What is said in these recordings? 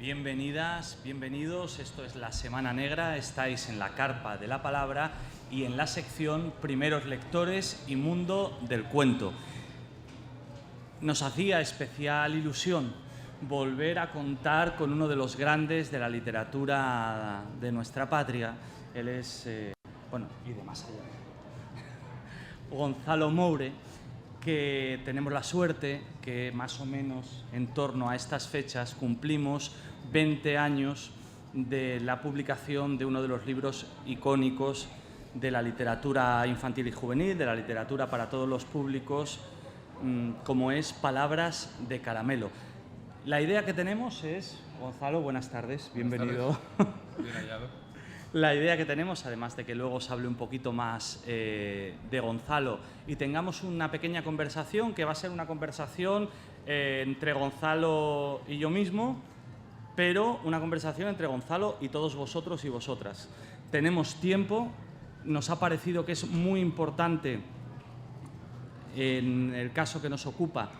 Bienvenidas, bienvenidos. Esto es La Semana Negra. Estáis en la Carpa de la Palabra y en la sección Primeros Lectores y Mundo del Cuento. Nos hacía especial ilusión volver a contar con uno de los grandes de la literatura de nuestra patria. Él es, y de más allá, Gonzalo Moure, que tenemos la suerte que más o menos en torno a estas fechas cumplimos 20 años de la publicación de uno de los libros icónicos de la literatura infantil y juvenil, de la literatura para todos los públicos, como es Palabras de Caramelo. La idea que tenemos es, Gonzalo, buenas tardes, bienvenido. Bien hallado. La idea que tenemos, además de que luego os hable un poquito más de Gonzalo y tengamos una pequeña conversación, que va a ser una conversación entre Gonzalo y yo mismo, pero una conversación entre Gonzalo y todos vosotros y vosotras. Tenemos tiempo, nos ha parecido que es muy importante, en el caso que nos ocupa,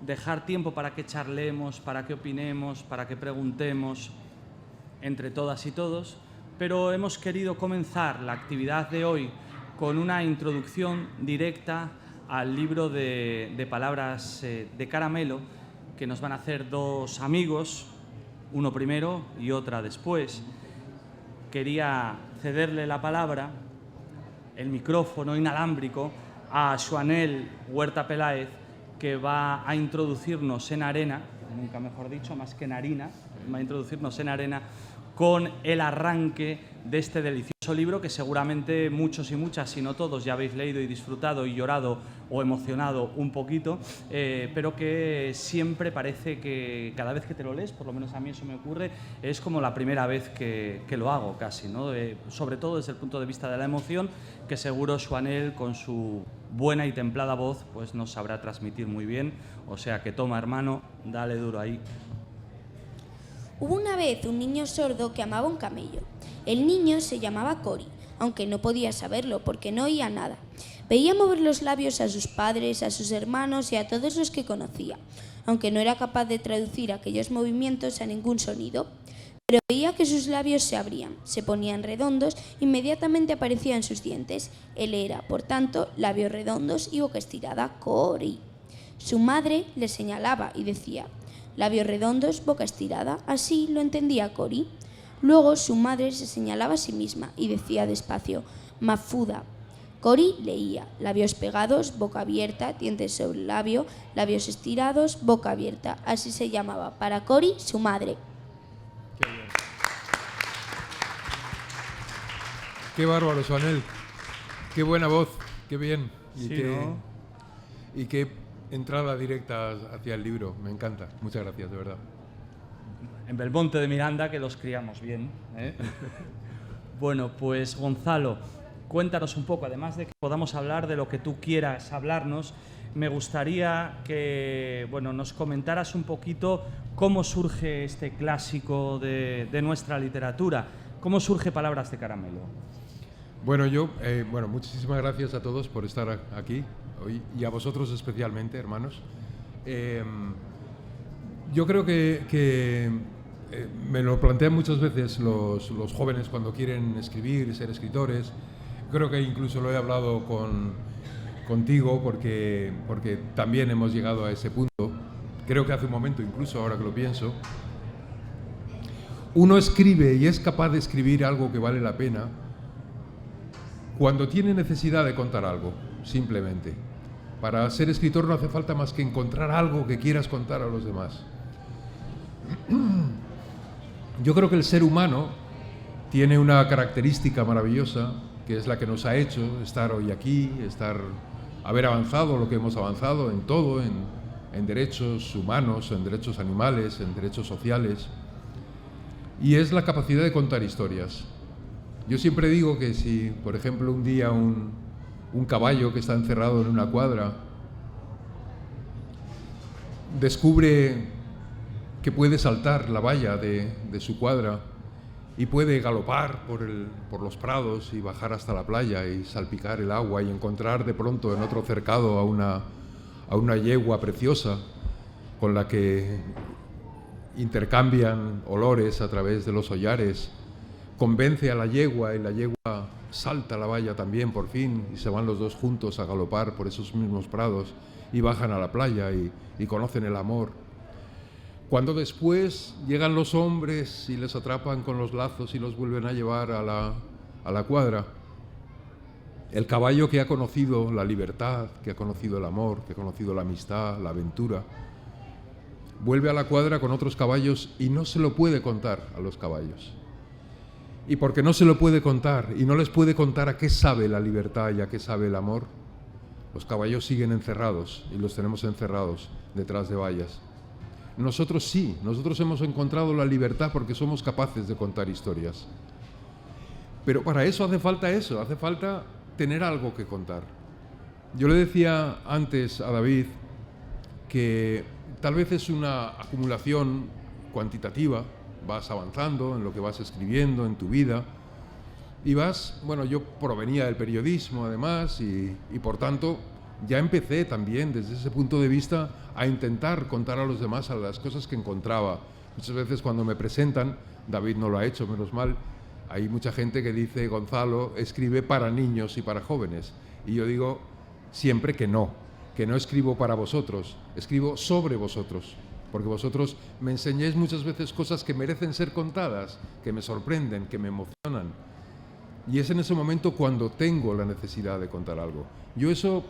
dejar tiempo para que charlemos, para que opinemos, para que preguntemos entre todas y todos. Pero hemos querido comenzar la actividad de hoy con una introducción directa al libro de Palabras de Caramelo, que nos van a hacer dos amigos, uno primero y otra después. Quería cederle la palabra, el micrófono inalámbrico, a Joanel Huerta Peláez, que va a introducirnos en arena, nunca mejor dicho, más que en harina, va a introducirnos en arena con el arranque de este delicioso libro que seguramente muchos y muchas, si no todos, ya habéis leído y disfrutado y llorado o emocionado un poquito, pero que siempre parece que cada vez que te lo lees, por lo menos a mí eso me ocurre, es como la primera vez que lo hago casi, ¿no? Sobre todo desde el punto de vista de la emoción, que seguro Joanel, con su buena y templada voz, pues nos sabrá transmitir muy bien. O sea que toma, hermano, dale duro ahí. Hubo una vez un niño sordo que amaba un camello. El niño se llamaba Cory, aunque no podía saberlo porque no oía nada. Veía mover los labios a sus padres, a sus hermanos y a todos los que conocía, aunque no era capaz de traducir aquellos movimientos a ningún sonido. Pero veía que sus labios se abrían, se ponían redondos, inmediatamente aparecían sus dientes. Él era, por tanto, labios redondos y boca estirada, Cory. Su madre le señalaba y decía: labios redondos, boca estirada. Así lo entendía Cory. Luego su madre se señalaba a sí misma y decía despacio: Mafuda. Cory leía: labios pegados, boca abierta, dientes sobre el labio, labios estirados, boca abierta. Así se llamaba para Cory su madre. Qué bien. Qué bárbaro, Joanel. Qué buena voz, qué bien. Y, sí, ¿no? Y qué entrada directa hacia el libro. Me encanta. Muchas gracias, de verdad. En Belmonte de Miranda, que los criamos bien, ¿eh? Bueno, pues Gonzalo, cuéntanos un poco, además de que podamos hablar de lo que tú quieras hablarnos, me gustaría que nos comentaras un poquito cómo surge este clásico de nuestra literatura, cómo surge Palabras de Caramelo. Bueno, muchísimas gracias a todos por estar aquí hoy y a vosotros especialmente, hermanos. Yo creo que me lo plantean muchas veces los jóvenes cuando quieren escribir, ser escritores. Creo que incluso lo he hablado contigo porque también hemos llegado a ese punto. Creo que hace un momento, incluso ahora que lo pienso, uno escribe y es capaz de escribir algo que vale la pena cuando tiene necesidad de contar algo, simplemente. Para ser escritor no hace falta más que encontrar algo que quieras contar a los demás. Yo creo que el ser humano tiene una característica maravillosa, que es la que nos ha hecho estar hoy aquí, haber avanzado lo que hemos avanzado en todo, en derechos humanos, en derechos animales, en derechos sociales, y es la capacidad de contar historias. Yo siempre digo que si, por ejemplo, un día un caballo que está encerrado en una cuadra descubre que puede saltar la valla de su cuadra y puede galopar por los prados y bajar hasta la playa y salpicar el agua y encontrar de pronto en otro cercado a una yegua preciosa con la que intercambian olores a través de los hollares, convence a la yegua y la yegua salta la valla también por fin y se van los dos juntos a galopar por esos mismos prados y bajan a la playa y conocen el amor. Cuando después llegan los hombres y les atrapan con los lazos y los vuelven a llevar a la cuadra, el caballo que ha conocido la libertad, que ha conocido el amor, que ha conocido la amistad, la aventura, vuelve a la cuadra con otros caballos y no se lo puede contar a los caballos. Y porque no se lo puede contar y no les puede contar a qué sabe la libertad y a qué sabe el amor, los caballos siguen encerrados y los tenemos encerrados detrás de vallas. Nosotros sí, nosotros hemos encontrado la libertad porque somos capaces de contar historias. Pero para eso, hace falta tener algo que contar. Yo le decía antes a David que tal vez es una acumulación cuantitativa, vas avanzando en lo que vas escribiendo en tu vida y yo provenía del periodismo además y por tanto ya empecé también desde ese punto de vista a intentar contar a los demás a las cosas que encontraba. Muchas veces cuando me presentan, David no lo ha hecho, menos mal, hay mucha gente que dice, Gonzalo escribe para niños y para jóvenes. Y yo digo siempre que no escribo para vosotros, escribo sobre vosotros, porque vosotros me enseñáis muchas veces cosas que merecen ser contadas, que me sorprenden, que me emocionan. Y es en ese momento cuando tengo la necesidad de contar algo. Yo eso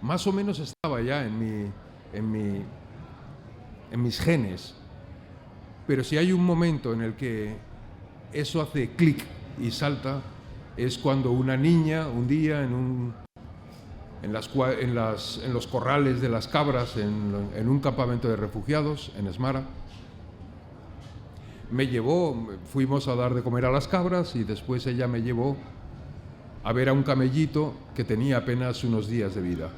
más o menos estaba ya en mis genes, pero si hay un momento en el que eso hace clic y salta, es cuando una niña un día en los corrales de las cabras en un campamento de refugiados en Esmara me llevó, fuimos a dar de comer a las cabras y después ella me llevó a ver a un camellito que tenía apenas unos días de vida.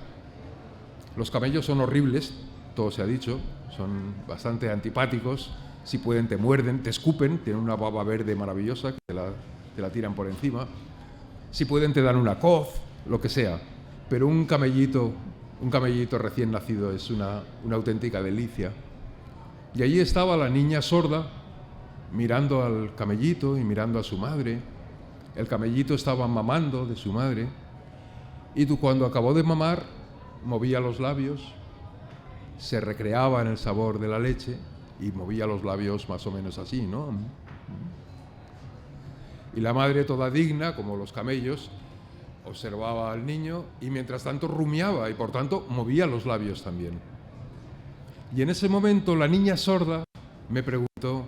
Los camellos son horribles, todo se ha dicho, son bastante antipáticos. Si pueden te muerden, te escupen, tienen una baba verde maravillosa que te la tiran por encima. Si pueden te dan una coz, lo que sea. Pero un camellito recién nacido es una auténtica delicia. Y allí estaba la niña sorda, mirando al camellito y mirando a su madre. El camellito estaba mamando de su madre. Y cuando acabó de mamar, movía los labios, se recreaba en el sabor de la leche y movía los labios más o menos así, ¿no? Y la madre, toda digna, como los camellos, observaba al niño y mientras tanto rumiaba y por tanto movía los labios también. Y en ese momento la niña sorda me preguntó,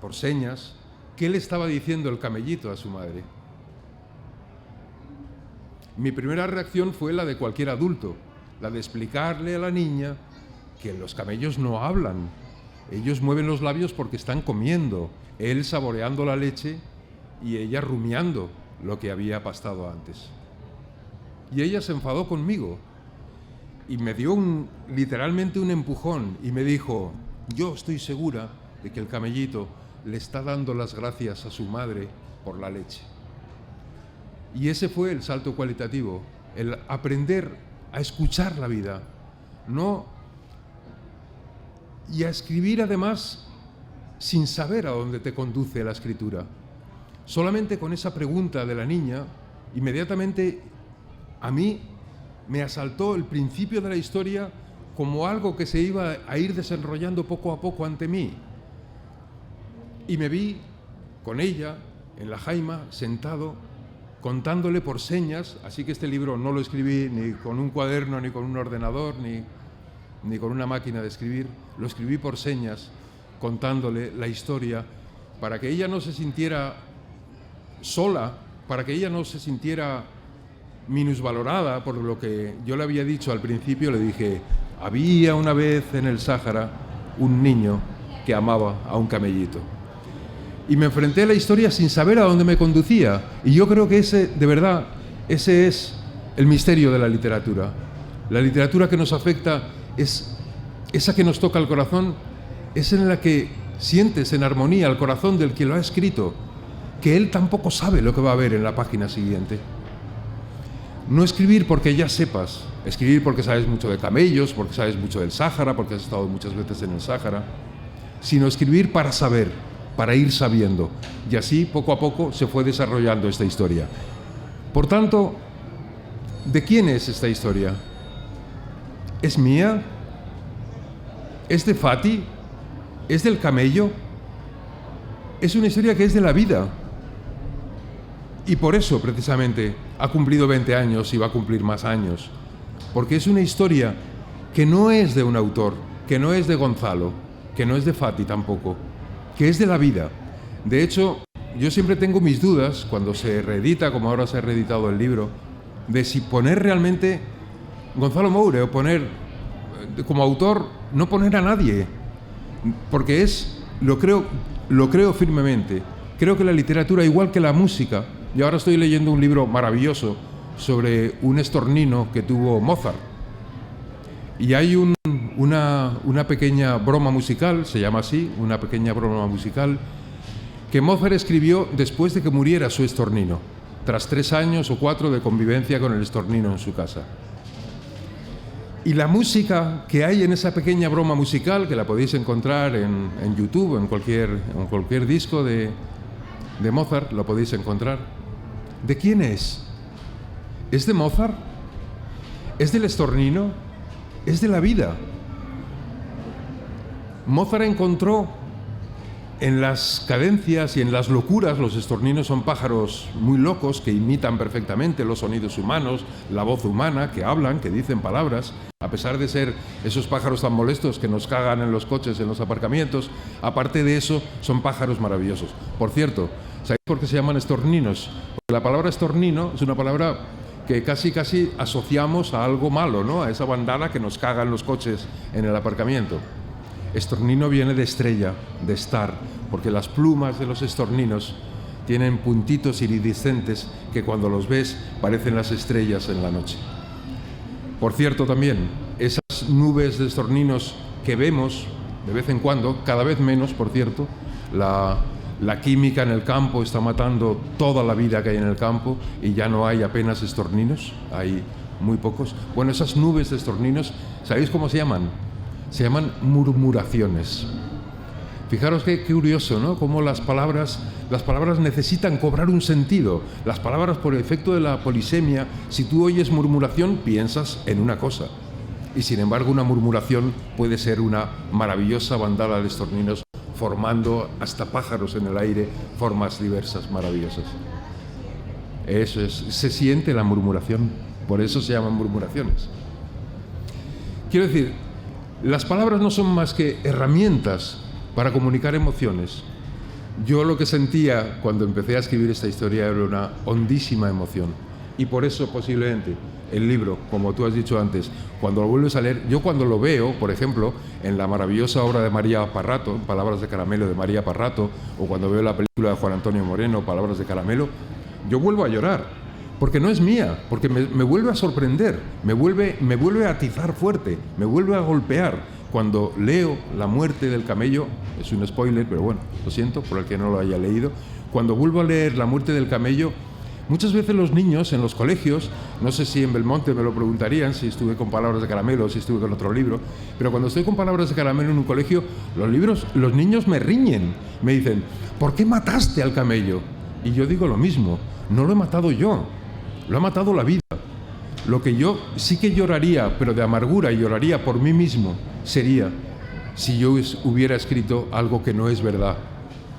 por señas, qué le estaba diciendo el camellito a su madre. Mi primera reacción fue la de cualquier adulto, la de explicarle a la niña que los camellos no hablan. Ellos mueven los labios porque están comiendo, él saboreando la leche y ella rumiando lo que había pastado antes. Y ella se enfadó conmigo y me dio literalmente un empujón y me dijo, yo estoy segura de que el camellito le está dando las gracias a su madre por la leche. Y ese fue el salto cualitativo, el aprender a escuchar la vida, y a escribir además sin saber a dónde te conduce la escritura. Solamente con esa pregunta de la niña, inmediatamente a mí me asaltó el principio de la historia como algo que se iba a ir desarrollando poco a poco ante mí. Y me vi con ella en la jaima, sentado, contándole por señas, así que este libro no lo escribí ni con un cuaderno, ni con un ordenador, ni con una máquina de escribir, lo escribí por señas, contándole la historia, para que ella no se sintiera sola, para que ella no se sintiera minusvalorada por lo que yo le había dicho al principio. Le dije, había una vez en el Sáhara un niño que amaba a un camellito. Y me enfrenté a la historia sin saber a dónde me conducía. Y yo creo que de verdad, ese es el misterio de la literatura. La literatura que nos afecta es esa que nos toca el corazón, es en la que sientes en armonía el corazón del que lo ha escrito, que él tampoco sabe lo que va a ver en la página siguiente. No escribir porque ya sepas Escribir porque sabes mucho de camellos, porque sabes mucho del Sáhara, porque has estado muchas veces en el Sáhara, sino escribir para saber, para ir sabiendo. Y así, poco a poco, se fue desarrollando esta historia. Por tanto, ¿de quién es esta historia? ¿Es mía? ¿Es de Fati? ¿Es del camello? Es una historia que es de la vida. Y por eso, precisamente, ha cumplido 20 años y va a cumplir más años. Porque es una historia que no es de un autor, que no es de Gonzalo, que no es de Fati tampoco, que es de la vida. De hecho, yo siempre tengo mis dudas, cuando se reedita, como ahora se ha reeditado el libro, de si poner realmente Gonzalo Moure o poner, como autor, no poner a nadie. Porque lo creo firmemente. Creo que la literatura, igual que la música, y ahora estoy leyendo un libro maravilloso sobre un estornino que tuvo Mozart. Y hay una pequeña broma musical, se llama así, una pequeña broma musical, que Mozart escribió después de que muriera su estornino, tras 3 años o 4 de convivencia con el estornino en su casa. Y la música que hay en esa pequeña broma musical, que la podéis encontrar en YouTube, en cualquier disco de Mozart, lo podéis encontrar. ¿De quién es? ¿Es de Mozart? ¿Es del estornino? Es de la vida. Mozart encontró en las cadencias y en las locuras, los estorninos son pájaros muy locos que imitan perfectamente los sonidos humanos, la voz humana, que hablan, que dicen palabras, a pesar de ser esos pájaros tan molestos que nos cagan en los coches, en los aparcamientos. Aparte de eso, son pájaros maravillosos. Por cierto, ¿sabéis por qué se llaman estorninos? Porque la palabra estornino es una palabra que casi asociamos a algo malo, ¿no? A esa bandada que nos caga en los coches en el aparcamiento. Estornino viene de estrella, de star, porque las plumas de los estorninos tienen puntitos iridiscentes que cuando los ves parecen las estrellas en la noche. Por cierto, también, esas nubes de estorninos que vemos de vez en cuando, cada vez menos, por cierto, la química en el campo está matando toda la vida que hay en el campo y ya no hay apenas estorninos, hay muy pocos. Bueno, esas nubes de estorninos, ¿sabéis cómo se llaman? Se llaman murmuraciones. Fijaros qué curioso, ¿no? Cómo las palabras necesitan cobrar un sentido. Las palabras, por efecto de la polisemia, si tú oyes murmuración, piensas en una cosa. Y sin embargo, una murmuración puede ser una maravillosa bandada de estorninos, formando hasta pájaros en el aire, formas diversas, maravillosas. Eso es, se siente la murmuración, por eso se llaman murmuraciones. Quiero decir, las palabras no son más que herramientas para comunicar emociones. Yo lo que sentía cuando empecé a escribir esta historia era una hondísima emoción. Y por eso posiblemente el libro, como tú has dicho antes, cuando lo vuelves a leer, yo cuando lo veo, por ejemplo, en la maravillosa obra de María Parrato, Palabras de Caramelo de María Parrato, o cuando veo la película de Juan Antonio Moreno, Palabras de Caramelo, yo vuelvo a llorar, porque no es mía, porque me vuelve a sorprender, me vuelve a atizar fuerte, me vuelve a golpear. Cuando leo La muerte del camello, es un spoiler, pero bueno, lo siento por el que no lo haya leído, cuando vuelvo a leer La muerte del camello, muchas veces los niños en los colegios, no sé si en Belmonte me lo preguntarían, si estuve con Palabras de Caramelo o si estuve con otro libro, pero cuando estoy con Palabras de Caramelo en un colegio, los niños me riñen, me dicen, ¿por qué mataste al camello? Y yo digo lo mismo, no lo he matado yo, lo ha matado la vida. Lo que yo sí que lloraría, pero de amargura, y lloraría por mí mismo, sería si yo hubiera escrito algo que no es verdad.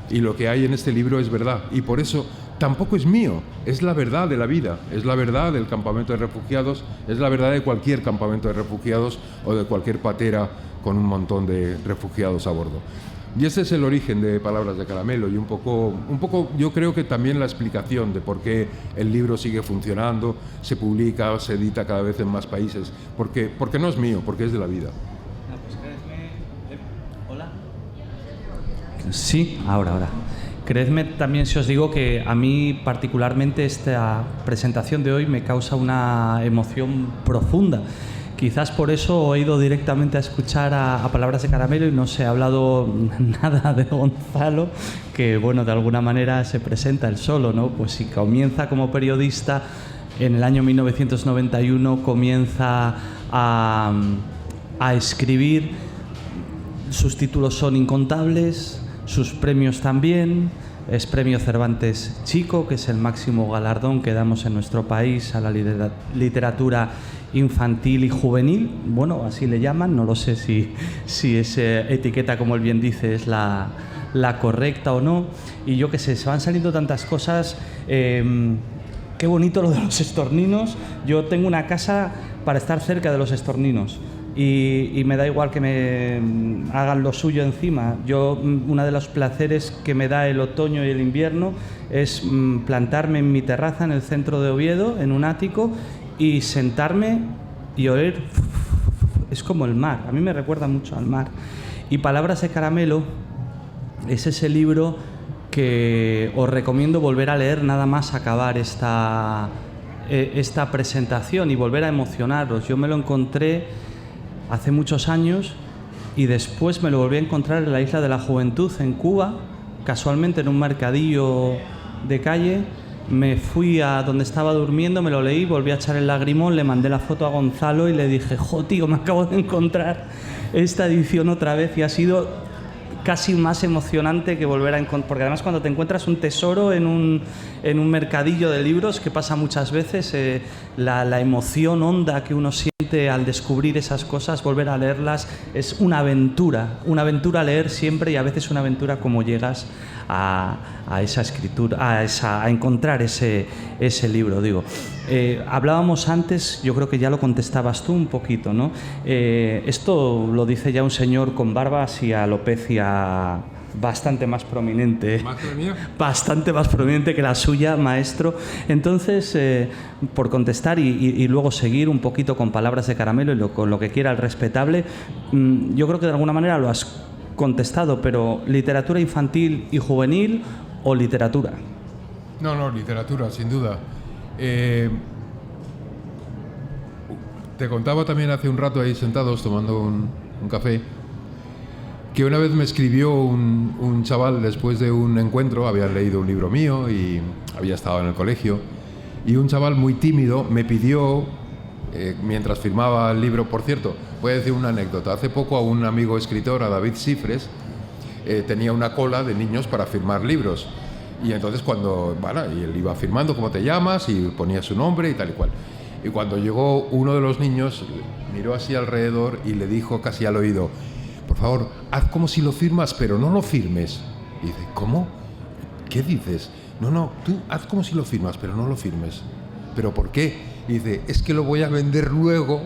Y lo que hay en este libro es verdad, y por eso tampoco es mío, es la verdad de la vida, es la verdad del campamento de refugiados, es la verdad de cualquier campamento de refugiados o de cualquier patera con un montón de refugiados a bordo. Y ese es el origen de Palabras de Caramelo y un poco yo creo que también la explicación de por qué el libro sigue funcionando, se publica, se edita cada vez en más países, porque no es mío, porque es de la vida. Hola. Sí, ahora. Creedme también si os digo que a mí particularmente esta presentación de hoy me causa una emoción profunda. Quizás por eso he ido directamente a escuchar a Palabras de Caramelo y no se ha hablado nada de Gonzalo, que bueno, de alguna manera se presenta él solo, ¿no? Pues si comienza como periodista, En el año 1991 comienza a escribir. Sus títulos son incontables, sus premios también. Es Premio Cervantes Chico, que es el máximo galardón que damos en nuestro país a la literatura infantil y juvenil. Bueno, así le llaman, no lo sé si esa etiqueta, como él bien dice, es la correcta o no. Y yo qué sé, se van saliendo tantas cosas. Qué bonito lo de los estorninos. Yo tengo una casa para estar cerca de los estorninos. Y me da igual que me hagan lo suyo encima. Uno de los placeres que me da el otoño y el invierno es plantarme en mi terraza en el centro de Oviedo, en un ático, y sentarme y oír. Es como el mar, a mí me recuerda mucho al mar. Y Palabras de Caramelo es ese libro que os recomiendo volver a leer nada más acabar esta presentación y volver a emocionaros. Yo me lo encontré hace muchos años y después me lo volví a encontrar en la Isla de la Juventud, en Cuba, casualmente en un mercadillo de calle. Me fui a donde estaba durmiendo, me lo leí, volví a echar el lagrimón, le mandé la foto a Gonzalo y le dije: jo, tío, me acabo de encontrar esta edición otra vez, y ha sido casi más emocionante que volver a encontrar, porque además cuando te encuentras un tesoro en un mercadillo de libros, que pasa muchas veces, la emoción honda que uno siente al descubrir esas cosas, volver a leerlas, es una aventura leer siempre, y a veces una aventura como llegas a esa escritura, a encontrar ese libro, digo. Hablábamos antes, yo creo que ya lo contestabas tú un poquito, ¿no? Esto lo dice ya un señor con barbas y alopecia bastante más prominente. ¿Más que la mía? Bastante más prominente que la suya, maestro. Entonces, por contestar y luego seguir un poquito con Palabras de Caramelo y con lo que quiera el respetable, yo creo que de alguna manera lo has contestado, pero ¿literatura infantil y juvenil o literatura? No, literatura, sin duda. Te contaba también hace un rato ahí sentados tomando un café, que una vez me escribió un chaval después de un encuentro. Había leído un libro mío y había estado en el colegio, y un chaval muy tímido me pidió, mientras firmaba el libro, por cierto, voy a decir una anécdota. Hace poco a un amigo escritor, a David Cifres, tenía una cola de niños para firmar libros. Y entonces y él iba firmando cómo te llamas y ponía su nombre y tal y cual. Y cuando llegó uno de los niños, miró así alrededor y le dijo casi al oído: por favor, haz como si lo firmas, pero no lo firmes. Y dice: ¿cómo? ¿Qué dices? No, tú haz como si lo firmas, pero no lo firmes. ¿Pero por qué? Y dice: es que lo voy a vender luego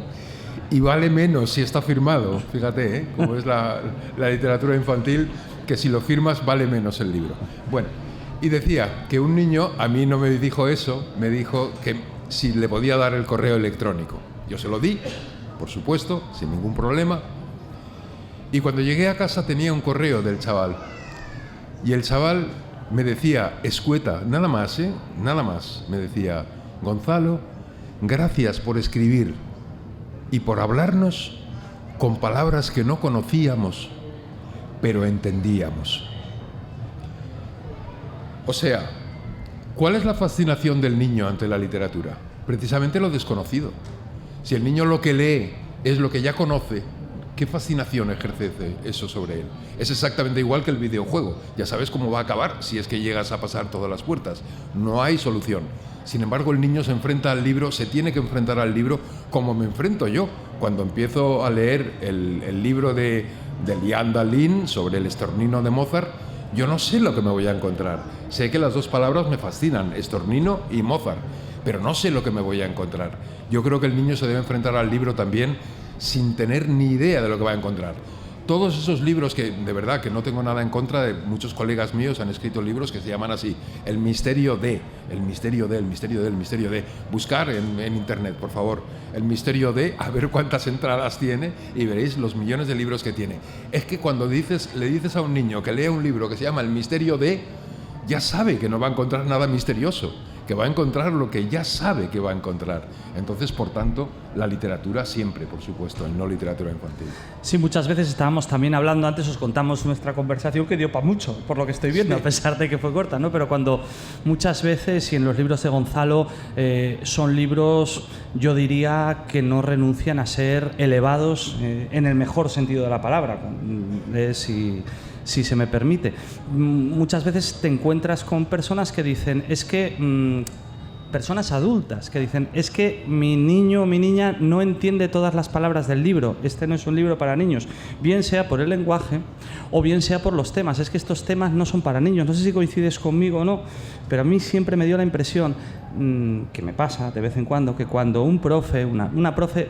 y vale menos si está firmado. Fíjate, cómo es la literatura infantil, que si lo firmas vale menos el libro. Bueno, y decía que un niño, a mí no me dijo eso, me dijo que si le podía dar el correo electrónico. Yo se lo di, por supuesto, sin ningún problema. Y cuando llegué a casa tenía un correo del chaval. Y el chaval me decía, escueta, nada más, nada más, me decía: Gonzalo, gracias por escribir y por hablarnos con palabras que no conocíamos, pero entendíamos. O sea, ¿cuál es la fascinación del niño ante la literatura? Precisamente lo desconocido. Si el niño lo que lee es lo que ya conoce, ¿qué fascinación ejerce eso sobre él? Es exactamente igual que el videojuego. Ya sabes cómo va a acabar si es que llegas a pasar todas las puertas. No hay solución. Sin embargo, el niño se enfrenta al libro, se tiene que enfrentar al libro como me enfrento yo cuando empiezo a leer el libro de Liane Dalin sobre el estornino de Mozart. Yo no sé lo que me voy a encontrar. Sé que las dos palabras me fascinan, estornino y Mozart, pero no sé lo que me voy a encontrar. Yo creo que el niño se debe enfrentar al libro también sin tener ni idea de lo que va a encontrar. Todos esos libros que, de verdad, que no tengo nada en contra de muchos colegas míos, han escrito libros que se llaman así: el misterio de, el misterio de, el misterio de, el misterio de. Buscar en internet, por favor, el misterio de, a ver cuántas entradas tiene y veréis los millones de libros que tiene. Es que cuando le dices a un niño que lea un libro que se llama El misterio de, ya sabe que no va a encontrar nada misterioso, que va a encontrar lo que ya sabe que va a encontrar. Entonces, por tanto, la literatura siempre, por supuesto, no literatura infantil. Sí, muchas veces estábamos también hablando, antes os contamos nuestra conversación que dio para mucho, por lo que estoy viendo, sí, a pesar de que fue corta, ¿no? Pero cuando muchas veces, y en los libros de Gonzalo, son libros, yo diría, que no renuncian a ser elevados en el mejor sentido de la palabra, si se me permite. Muchas veces te encuentras con personas que dicen, es que... personas adultas que dicen, es que mi niño o mi niña no entiende todas las palabras del libro, este no es un libro para niños, bien sea por el lenguaje o bien sea por los temas, es que estos temas no son para niños. No sé si coincides conmigo o no, pero a mí siempre me dio la impresión, que me pasa de vez en cuando, que cuando un profe, una profe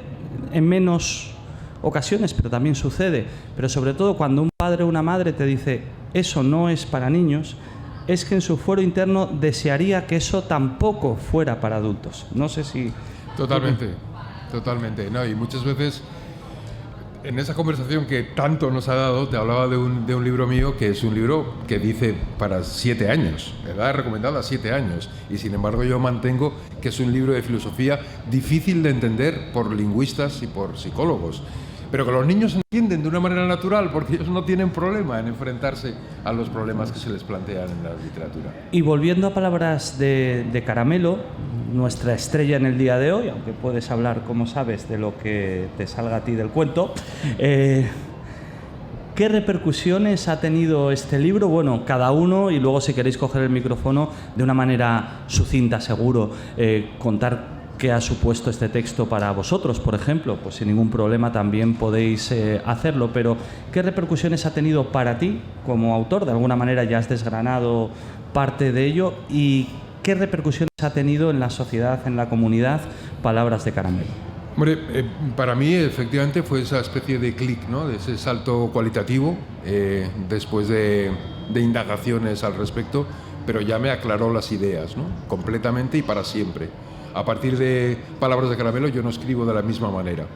en menos ocasiones, pero también sucede, pero sobre todo cuando un padre o una madre te dice, eso no es para niños, es que en su fuero interno desearía que eso tampoco fuera para adultos. No sé si... Totalmente, totalmente. No, y muchas veces, en esa conversación que tanto nos ha dado, te hablaba de un libro mío, que es un libro que dice para 7 años, edad recomendada 7 años, y sin embargo yo mantengo que es un libro de filosofía difícil de entender por lingüistas y por psicólogos, pero que los niños entienden de una manera natural, porque ellos no tienen problema en enfrentarse a los problemas que se les plantean en la literatura. Y volviendo a palabras de Caramelo, nuestra estrella en el día de hoy, aunque puedes hablar, como sabes, de lo que te salga a ti del cuento, ¿qué repercusiones ha tenido este libro? Bueno, cada uno, y luego si queréis coger el micrófono de una manera sucinta, seguro, contar qué ha supuesto este texto para vosotros, por ejemplo, pues sin ningún problema también podéis hacerlo, pero ¿qué repercusiones ha tenido para ti como autor? De alguna manera ya has desgranado parte de ello, y ¿qué repercusiones ha tenido en la sociedad, en la comunidad, Palabras de Caramelo? Hombre, para mí efectivamente fue esa especie de clic, ¿no? De ese salto cualitativo, después de indagaciones al respecto, pero ya me aclaró las ideas, ¿no? Completamente y para siempre. A partir de Palabras de Caramelo yo no escribo de la misma manera.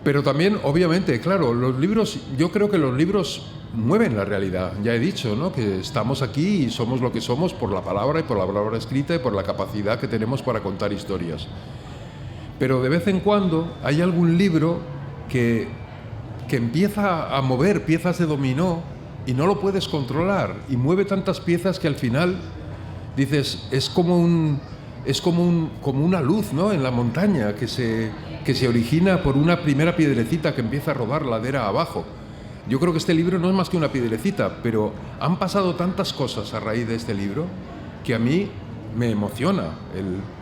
Pero también, obviamente, claro, los libros, yo creo que los libros mueven la realidad. Ya he dicho, ¿no?, que estamos aquí y somos lo que somos por la palabra y por la palabra escrita y por la capacidad que tenemos para contar historias. Pero de vez en cuando hay algún libro que empieza a mover piezas de dominó y no lo puedes controlar, y mueve tantas piezas que al final dices, es como una luz, ¿no?, en la montaña que se origina por una primera piedrecita que empieza a rodar ladera abajo. Yo creo que este libro no es más que una piedrecita, pero han pasado tantas cosas a raíz de este libro que a mí me emociona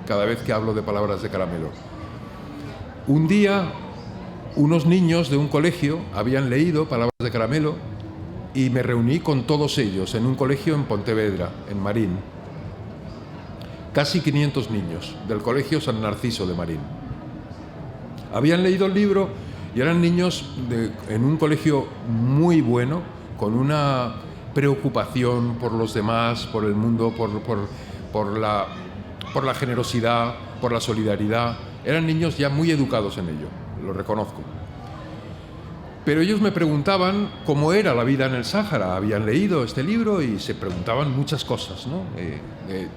cada vez que hablo de Palabras de Caramelo. Un día, unos niños de un colegio habían leído Palabras de Caramelo y me reuní con todos ellos en un colegio en Pontevedra, en Marín. Casi 500 niños del Colegio San Narciso de Marín. Habían leído el libro y eran niños en un colegio muy bueno, con una preocupación por los demás, por el mundo, por la generosidad, por la solidaridad. Eran niños ya muy educados en ello, lo reconozco. Pero ellos me preguntaban cómo era la vida en el Sáhara. Habían leído este libro y se preguntaban muchas cosas, ¿no?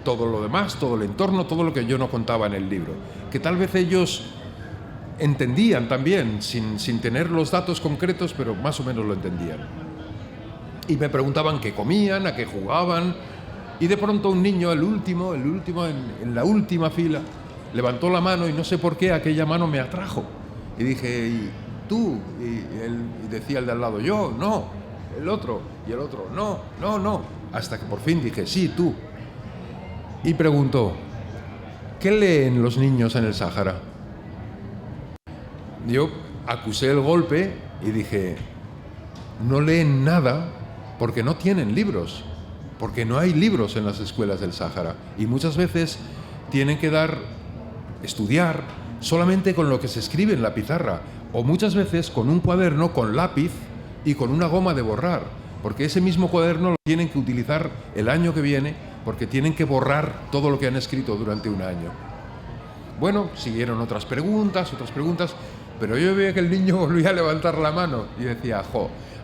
Todo lo demás, todo el entorno, todo lo que yo no contaba en el libro, que tal vez ellos entendían también, sin tener los datos concretos, pero más o menos lo entendían. Y me preguntaban qué comían, a qué jugaban, y de pronto un niño, el último en la última fila, levantó la mano y no sé por qué aquella mano me atrajo. Y dije, ¿y tú? Y decía el de al lado, yo, no, el otro, y el otro, no, hasta que por fin dije, sí, tú. Y preguntó, ¿qué leen los niños en el Sáhara? Yo acusé el golpe y dije, no leen nada porque no tienen libros, porque no hay libros en las escuelas del Sáhara, y muchas veces tienen que estudiar solamente con lo que se escribe en la pizarra, o muchas veces con un cuaderno con lápiz y con una goma de borrar, porque ese mismo cuaderno lo tienen que utilizar el año que viene, porque tienen que borrar todo lo que han escrito durante un año. Bueno, siguieron otras preguntas, pero yo veía que el niño volvía a levantar la mano y decía,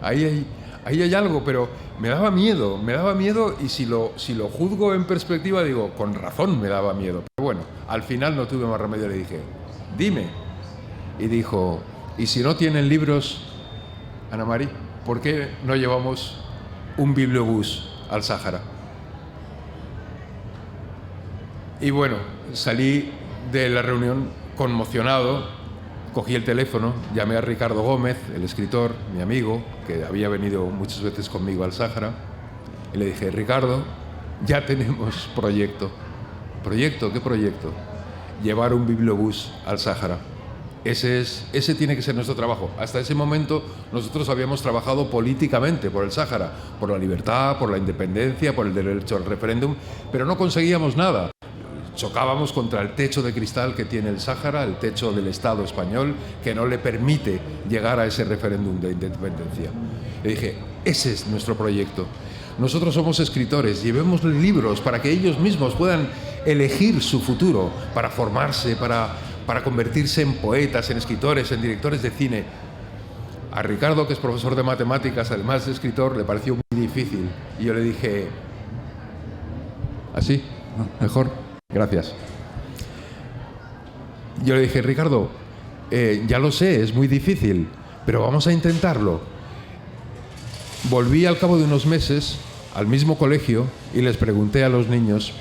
ahí ahí hay algo, pero me daba miedo, y si lo juzgo en perspectiva digo, con razón me daba miedo. Pero bueno, al final no tuve más remedio, le dije, dime. Y dijo, ¿y si no tienen libros, Ana Mari, por qué no llevamos un bibliobús al Sáhara? Y bueno, salí de la reunión conmocionado, cogí el teléfono, llamé a Ricardo Gómez, el escritor, mi amigo, que había venido muchas veces conmigo al Sáhara, y le dije, Ricardo, ya tenemos proyecto. ¿Proyecto? ¿Qué proyecto? Llevar un bibliobús al Sáhara. Ese tiene que ser nuestro trabajo. Hasta ese momento nosotros habíamos trabajado políticamente por el Sáhara, por la libertad, por la independencia, por el derecho al referéndum, pero no conseguíamos nada. Chocábamos contra el techo de cristal que tiene el Sáhara, el techo del Estado español, que no le permite llegar a ese referéndum de independencia. Le dije, ese es nuestro proyecto. Nosotros somos escritores, llevémosles libros para que ellos mismos puedan elegir su futuro, para formarse, para convertirse en poetas, en escritores, en directores de cine. A Ricardo, que es profesor de matemáticas, además de escritor, le pareció muy difícil. Y yo le dije, ¿así? ¿Mejor? Gracias. Yo le dije, Ricardo, ya lo sé, es muy difícil, pero vamos a intentarlo. Volví al cabo de unos meses al mismo colegio y les pregunté a los niños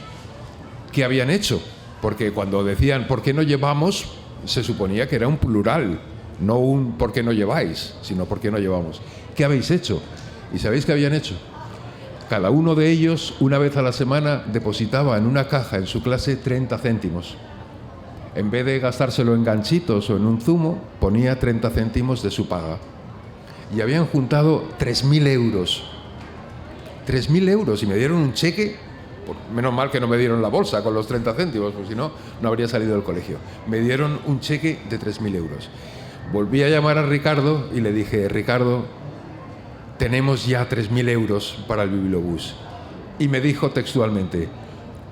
qué habían hecho, porque cuando decían ¿por qué no llevamos?, se suponía que era un plural, no un ¿por qué no lleváis?, sino ¿por qué no llevamos? ¿Qué habéis hecho? ¿Y sabéis qué habían hecho? Cada uno de ellos, una vez a la semana, depositaba en una caja en su clase 30 céntimos. En vez de gastárselo en ganchitos o en un zumo, ponía 30 céntimos de su paga. Y habían juntado 3.000 euros. 3.000 euros, y me dieron un cheque. Menos mal que no me dieron la bolsa con los 30 céntimos, porque si no, no habría salido del colegio. Me dieron un cheque de 3.000 euros. Volví a llamar a Ricardo y le dije, Ricardo, tenemos ya 3.000 euros para el bibliobús. Y me dijo textualmente,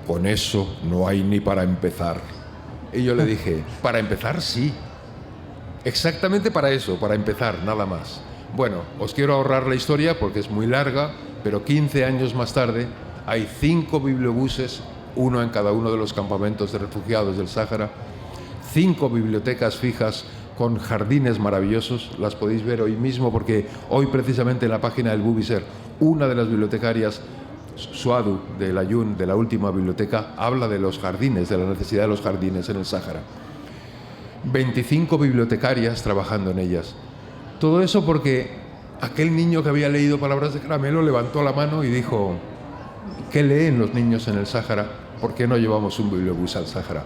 con eso no hay ni para empezar. Y yo le dije, para empezar sí. Exactamente para eso, para empezar, nada más. Bueno, os quiero ahorrar la historia porque es muy larga, pero 15 años más tarde hay 5 bibliobuses, uno en cada uno de los campamentos de refugiados del Sáhara, 5 bibliotecas fijas con jardines maravillosos. Las podéis ver hoy mismo porque hoy precisamente en la página del Bubiser, una de las bibliotecarias, Suadu de Layún, de la última biblioteca, habla de los jardines, de la necesidad de los jardines en el Sáhara. 25 bibliotecarias trabajando en ellas. Todo eso porque aquel niño que había leído Palabras de Caramelo levantó la mano y dijo, ¿qué leen los niños en el Sáhara? ¿Por qué no llevamos un bibliobús al Sáhara?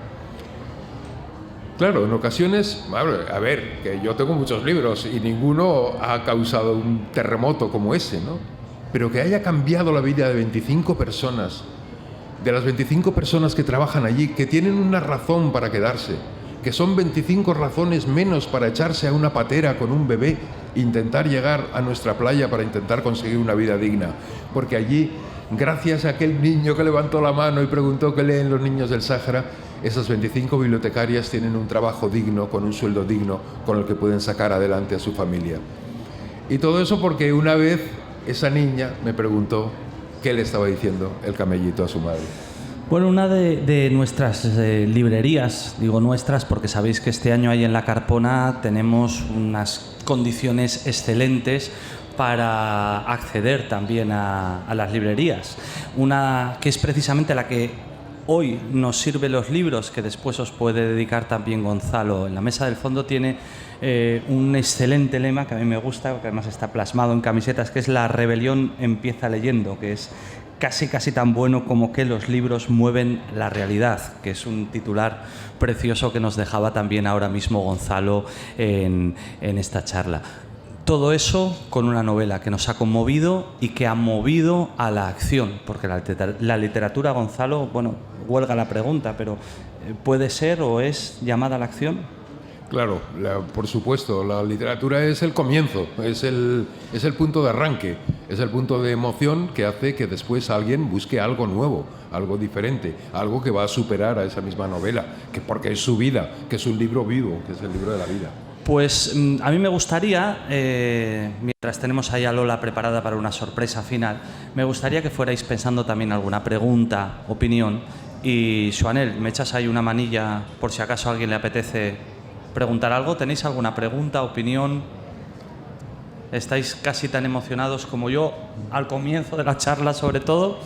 Claro, en ocasiones, a ver, que yo tengo muchos libros y ninguno ha causado un terremoto como ese, ¿no? Pero que haya cambiado la vida de 25 personas, de las 25 personas que trabajan allí, que tienen una razón para quedarse, que son 25 razones menos para echarse a una patera con un bebé e intentar llegar a nuestra playa para intentar conseguir una vida digna. Porque allí, gracias a aquel niño que levantó la mano y preguntó qué leen los niños del Sáhara, esas 25 bibliotecarias tienen un trabajo digno, con un sueldo digno, con el que pueden sacar adelante a su familia. Y todo eso porque una vez esa niña me preguntó qué le estaba diciendo el camellito a su madre. Bueno, una de nuestras librerías, digo nuestras porque sabéis que este año ahí en La Carpona tenemos unas condiciones excelentes para acceder también a las librerías. Una que es precisamente la que hoy nos sirve los libros, que después os puede dedicar también Gonzalo. En la mesa del fondo tiene un excelente lema que a mí me gusta, que además está plasmado en camisetas, que es la rebelión empieza leyendo, que es casi tan bueno como que los libros mueven la realidad, que es un titular precioso que nos dejaba también ahora mismo Gonzalo en esta charla. Todo eso con una novela que nos ha conmovido y que ha movido a la acción, porque la literatura, Gonzalo, bueno, huelga la pregunta, pero ¿puede ser o es llamada a la acción? Claro, por supuesto, la literatura es el comienzo, es el punto de arranque, es el punto de emoción que hace que después alguien busque algo nuevo, algo diferente, algo que va a superar a esa misma novela, que porque es su vida, que es un libro vivo, que es el libro de la vida. Pues a mí me gustaría, mientras tenemos ahí a Lola preparada para una sorpresa final, me gustaría que fuerais pensando también alguna pregunta, opinión. Y, Joanel, ¿me echas ahí una manilla por si acaso a alguien le apetece preguntar algo? ¿Tenéis alguna pregunta, opinión? ¿Estáis casi tan emocionados como yo al comienzo de la charla, sobre todo?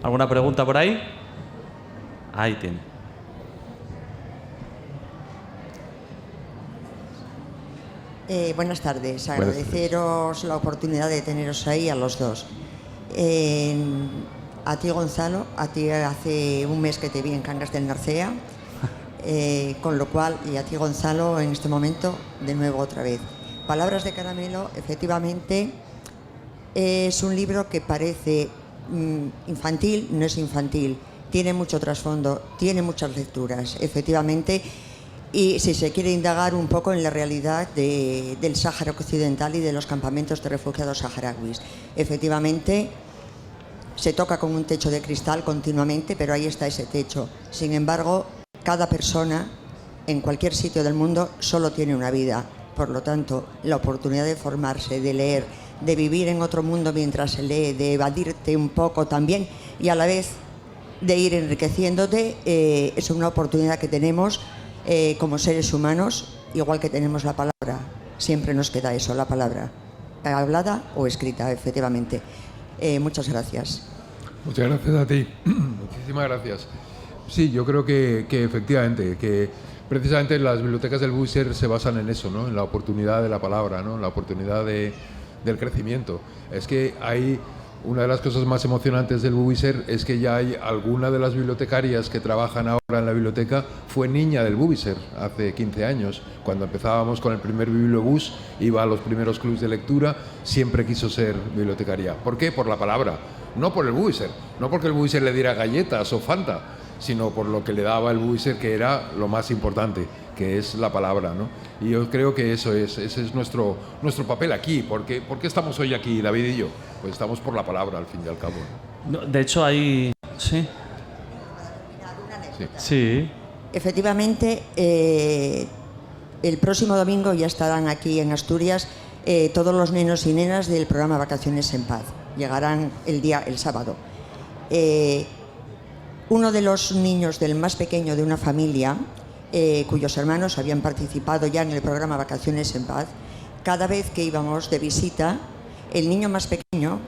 ¿Alguna pregunta por ahí? Ahí tiene. Buenas tardes. Agradeceros la oportunidad de teneros ahí a los dos. A ti, Gonzalo, a ti hace un mes que te vi en Cangas del Narcea, con lo cual, y a ti, Gonzalo, en este momento, de nuevo otra vez. Palabras de Caramelo, efectivamente, es un libro que parece infantil, no es infantil, tiene mucho trasfondo, tiene muchas lecturas, efectivamente, y si se quiere indagar un poco en la realidad del Sáhara Occidental y de los campamentos de refugiados saharauis. Efectivamente, se toca con un techo de cristal continuamente, pero ahí está ese techo. Sin embargo, cada persona en cualquier sitio del mundo solo tiene una vida. Por lo tanto, la oportunidad de formarse, de leer, de vivir en otro mundo mientras se lee, de evadirte un poco también y a la vez de ir enriqueciéndote, es una oportunidad que tenemos como seres humanos, igual que tenemos la palabra. Siempre nos queda eso, la palabra, hablada o escrita, efectivamente. Muchas gracias. Muchas gracias a ti. Muchísimas gracias. Sí, yo creo que efectivamente, que precisamente las bibliotecas del Buiser se basan en eso, ¿no? En la oportunidad de la palabra, ¿no? En la oportunidad del crecimiento. Es que hay una de las cosas más emocionantes del Buiser es que ya hay alguna de las bibliotecarias que trabajan ahora en la biblioteca fue niña del Buiser hace 15 años. Cuando empezábamos con el primer bibliobús, iba a los primeros clubs de lectura, siempre quiso ser bibliotecaria. ¿Por qué? Por la palabra, no por el Buiser, no porque el Buiser le diera galletas o Fanta, sino por lo que le daba el Buiser, que era lo más importante, que es la palabra, ¿no? Y yo creo que ese es nuestro papel aquí. ¿Por qué estamos hoy aquí, David y yo? Pues estamos por la palabra, al fin y al cabo, ¿no? De hecho, hay... Sí. Sí. Efectivamente, el próximo domingo ya estarán aquí en Asturias todos los nenos y nenas del programa Vacaciones en Paz. Llegarán el sábado. Uno de los niños del más pequeño de una familia, cuyos hermanos habían participado ya en el programa Vacaciones en Paz, cada vez que íbamos de visita, el niño más pequeño,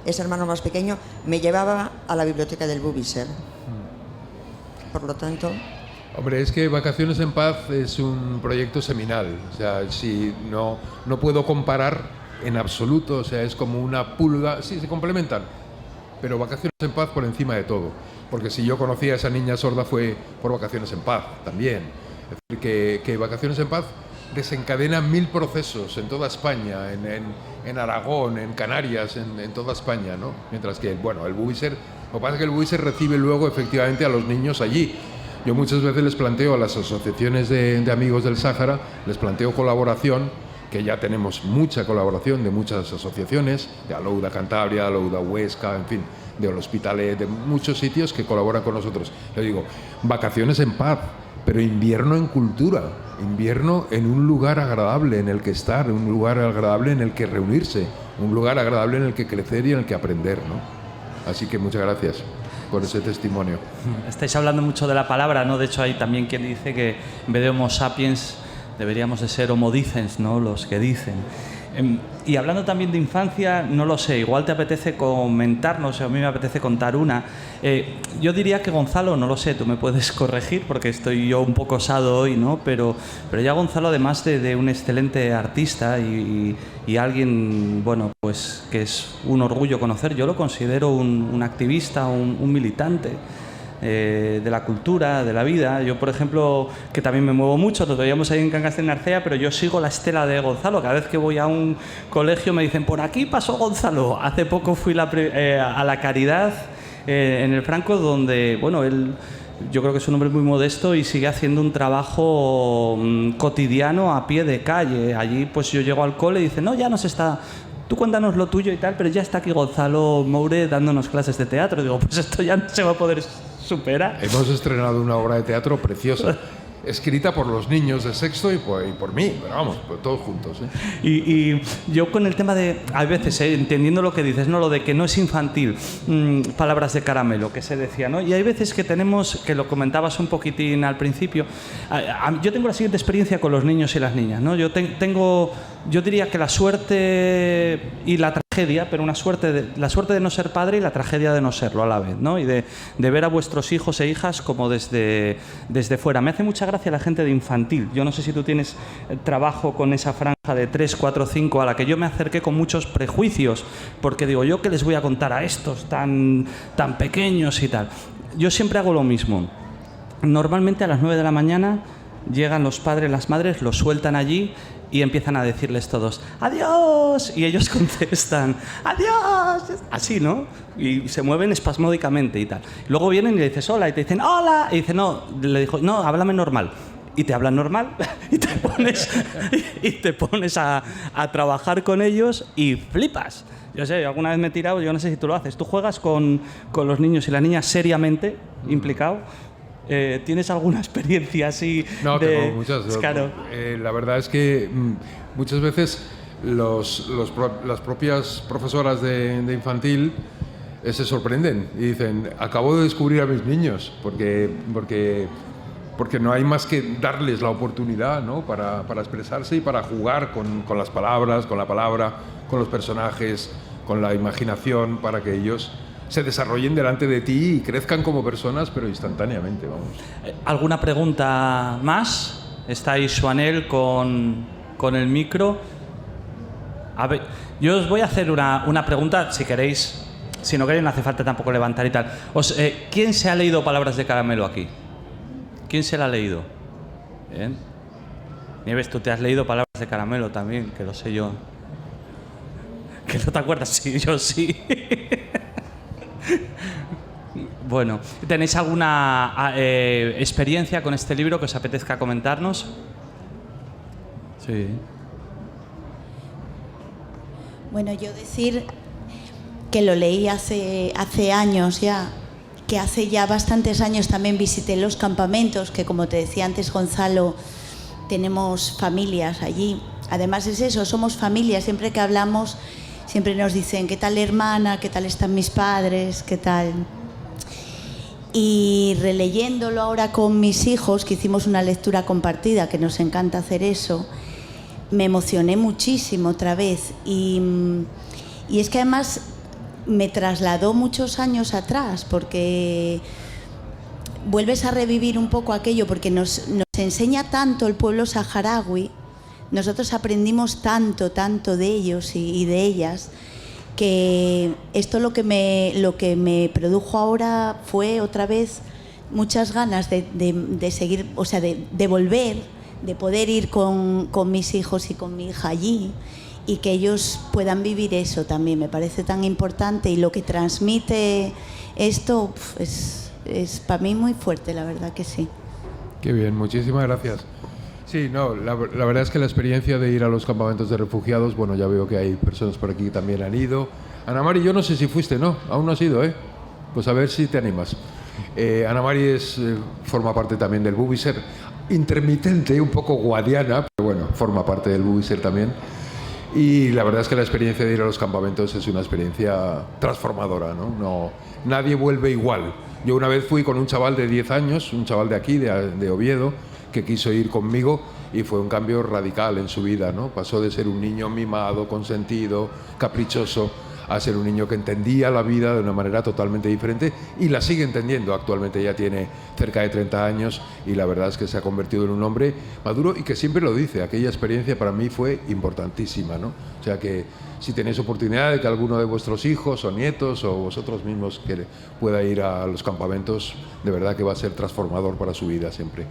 ese hermano más pequeño, me llevaba a la biblioteca del Buiser. Por lo tanto... Hombre, es que Vacaciones en Paz es un proyecto seminal. O sea, si no puedo comparar en absoluto, o sea, es como una pulga. Sí, se complementan, pero Vacaciones en Paz por encima de todo. Porque si yo conocí a esa niña sorda fue por Vacaciones en Paz también. Es decir, que Vacaciones en Paz desencadena 1000 procesos en toda España, en Aragón, en Canarias, en toda España, ¿no? Mientras que, bueno, el Buiser, lo que pasa es que el Buiser recibe luego efectivamente a los niños allí. Yo muchas veces les planteo a las asociaciones de amigos del Sáhara, les planteo colaboración, que ya tenemos mucha colaboración de muchas asociaciones, de Alouda Cantabria, Alouda Huesca, en fin, de L'Hospitalet, de muchos sitios que colaboran con nosotros. Le digo, Vacaciones en Paz, pero invierno en cultura, invierno en un lugar agradable en el que estar, un lugar agradable en el que reunirse, un lugar agradable en el que crecer y en el que aprender, ¿no? Así que muchas gracias por ese testimonio. Estáis hablando mucho de la palabra, ¿no? De hecho, hay también quien dice que en vez de Homo sapiens deberíamos de ser Homo dicens, ¿no? Los que dicen. Y hablando también de infancia, no lo sé, igual te apetece comentarnos, a mí me apetece contar una. Yo diría que Gonzalo, no lo sé, tú me puedes corregir porque estoy yo un poco osado hoy, ¿no? Pero ya Gonzalo, además de un excelente artista y alguien, bueno, pues que es un orgullo conocer, yo lo considero un activista, un militante de la cultura, de la vida. Yo, por ejemplo, que también me muevo mucho, nos veíamos ahí en Cangas del Narcea, pero yo sigo la estela de Gonzalo. Cada vez que voy a un colegio me dicen, por aquí pasó Gonzalo. Hace poco fui a la Caridad en el Franco, donde, bueno, él, yo creo que es un hombre muy modesto y sigue haciendo un trabajo cotidiano a pie de calle. Allí, pues yo llego al cole y dicen, no, ya nos está... Tú cuéntanos lo tuyo y tal, pero ya está aquí Gonzalo Moure dándonos clases de teatro. Digo, pues esto ya no se va a poder superar. Hemos estrenado una obra de teatro preciosa escrita por los niños de sexto y por mí, pero vamos, pues todos juntos. Y yo con el tema de, a veces, entendiendo lo que dices, ¿no? Lo de que no es infantil, palabras de caramelo, que se decía, ¿no? Y hay veces que tenemos, que lo comentabas un poquitín al principio, yo tengo la siguiente experiencia con los niños y las niñas, ¿no? Yo diría que la suerte y la tragedia, pero la suerte de no ser padre y la tragedia de no serlo a la vez, ¿no? Y de ver a vuestros hijos e hijas como desde fuera. Me hace mucha gracia la gente de infantil. Yo no sé si tú tienes trabajo con esa franja de 3, 4, 5 a la que yo me acerqué con muchos prejuicios, porque digo, ¿yo qué les voy a contar a estos tan pequeños y tal? Yo siempre hago lo mismo. Normalmente a las 9 de la mañana llegan los padres, las madres, los sueltan allí y empiezan a decirles todos ¡adiós! Y ellos contestan ¡adiós! Así, ¿no? Y se mueven espasmódicamente y tal. Luego vienen y le dices hola y te dicen ¡hola! Y dice no, le dijo no, háblame normal. Y te hablan normal y te pones a trabajar con ellos y flipas. Yo sé, alguna vez me he tirado, yo no sé si tú lo haces. ¿Tú juegas con los niños y las niñas seriamente implicado? ¿Tienes alguna experiencia así? No, tengo muchas. Claro. La verdad es que muchas veces las propias profesoras de infantil se sorprenden y dicen, acabo de descubrir a mis niños, porque no hay más que darles la oportunidad, ¿no? para expresarse y para jugar con las palabras, con la palabra, con los personajes, con la imaginación, para que ellos se desarrollen delante de ti y crezcan como personas, pero instantáneamente, vamos. ¿Alguna pregunta más? Está ahí Joanel con el micro. A ver, yo os voy a hacer una pregunta, si queréis. Si no queréis, no hace falta tampoco levantar y tal. ¿Quién se ha leído Palabras de Caramelo aquí? ¿Quién se la ha leído? Bien. Nieves, tú te has leído Palabras de Caramelo también, que lo sé yo. ¿Que no te acuerdas? Sí, yo sí. Bueno, ¿tenéis alguna experiencia con este libro que os apetezca comentarnos? Sí. Bueno, yo decir que lo leí hace años ya, que hace ya bastantes años también visité los campamentos, que como te decía antes Gonzalo, tenemos familias allí. Además es eso, somos familias, siempre que hablamos siempre nos dicen ¿qué tal hermana? ¿Qué tal están mis padres? ¿Qué tal? Y releyéndolo ahora con mis hijos, que hicimos una lectura compartida, que nos encanta hacer eso, me emocioné muchísimo otra vez. Y es que además me trasladó muchos años atrás, porque vuelves a revivir un poco aquello, porque nos enseña tanto el pueblo saharaui, nosotros aprendimos tanto de ellos y de ellas, que esto lo que me produjo ahora fue otra vez muchas ganas de seguir, o sea, de volver, de poder ir con mis hijos y con mi hija allí y que ellos puedan vivir eso también. Me parece tan importante y lo que transmite esto es para mí muy fuerte, la verdad que sí. Qué bien, muchísimas gracias. Sí, no, la verdad es que la experiencia de ir a los campamentos de refugiados, bueno, ya veo que hay personas por aquí que también han ido. Ana Mari, yo no sé si fuiste, ¿no? Aún no has ido, ¿eh? Pues a ver si te animas. Ana Mari forma parte también del Bubiser, intermitente, un poco guadiana, pero bueno, forma parte del Bubiser también. Y la verdad es que la experiencia de ir a los campamentos es una experiencia transformadora, ¿no? Nadie vuelve igual. Yo una vez fui con un chaval de 10 años, un chaval de aquí, de Oviedo, que quiso ir conmigo y fue un cambio radical en su vida, ¿no? Pasó de ser un niño mimado, consentido, caprichoso, a ser un niño que entendía la vida de una manera totalmente diferente y la sigue entendiendo. Actualmente ya tiene cerca de 30 años y la verdad es que se ha convertido en un hombre maduro y que siempre lo dice. Aquella experiencia para mí fue importantísima, ¿no? O sea que si tenéis oportunidad de que alguno de vuestros hijos o nietos o vosotros mismos que pueda ir a los campamentos, de verdad que va a ser transformador para su vida siempre.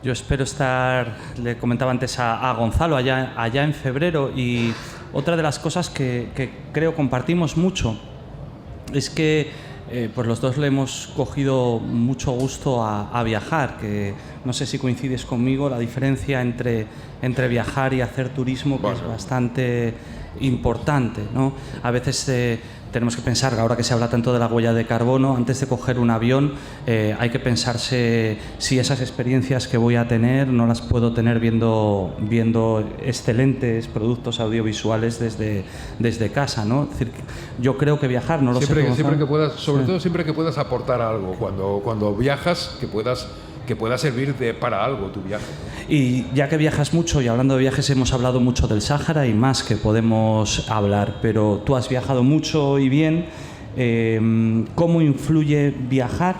Yo espero estar, le comentaba antes a Gonzalo, allá en febrero, y otra de las cosas que creo compartimos mucho es que pues los dos le hemos cogido mucho gusto a viajar, que no sé si coincides conmigo, la diferencia entre viajar y hacer turismo, que es bastante importante, ¿no? A veces tenemos que pensar, ahora que se habla tanto de la huella de carbono, antes de coger un avión hay que pensarse si esas experiencias que voy a tener no las puedo tener viendo excelentes productos audiovisuales desde casa, ¿no? Es decir, yo creo que viajar, no lo sé. Siempre que puedas, sobre todo siempre que puedas aportar algo. Cuando viajas, que pueda servir para algo tu viaje. Y ya que viajas mucho, y hablando de viajes, hemos hablado mucho del Sáhara y más que podemos hablar, pero tú has viajado mucho y bien. ¿Cómo influye viajar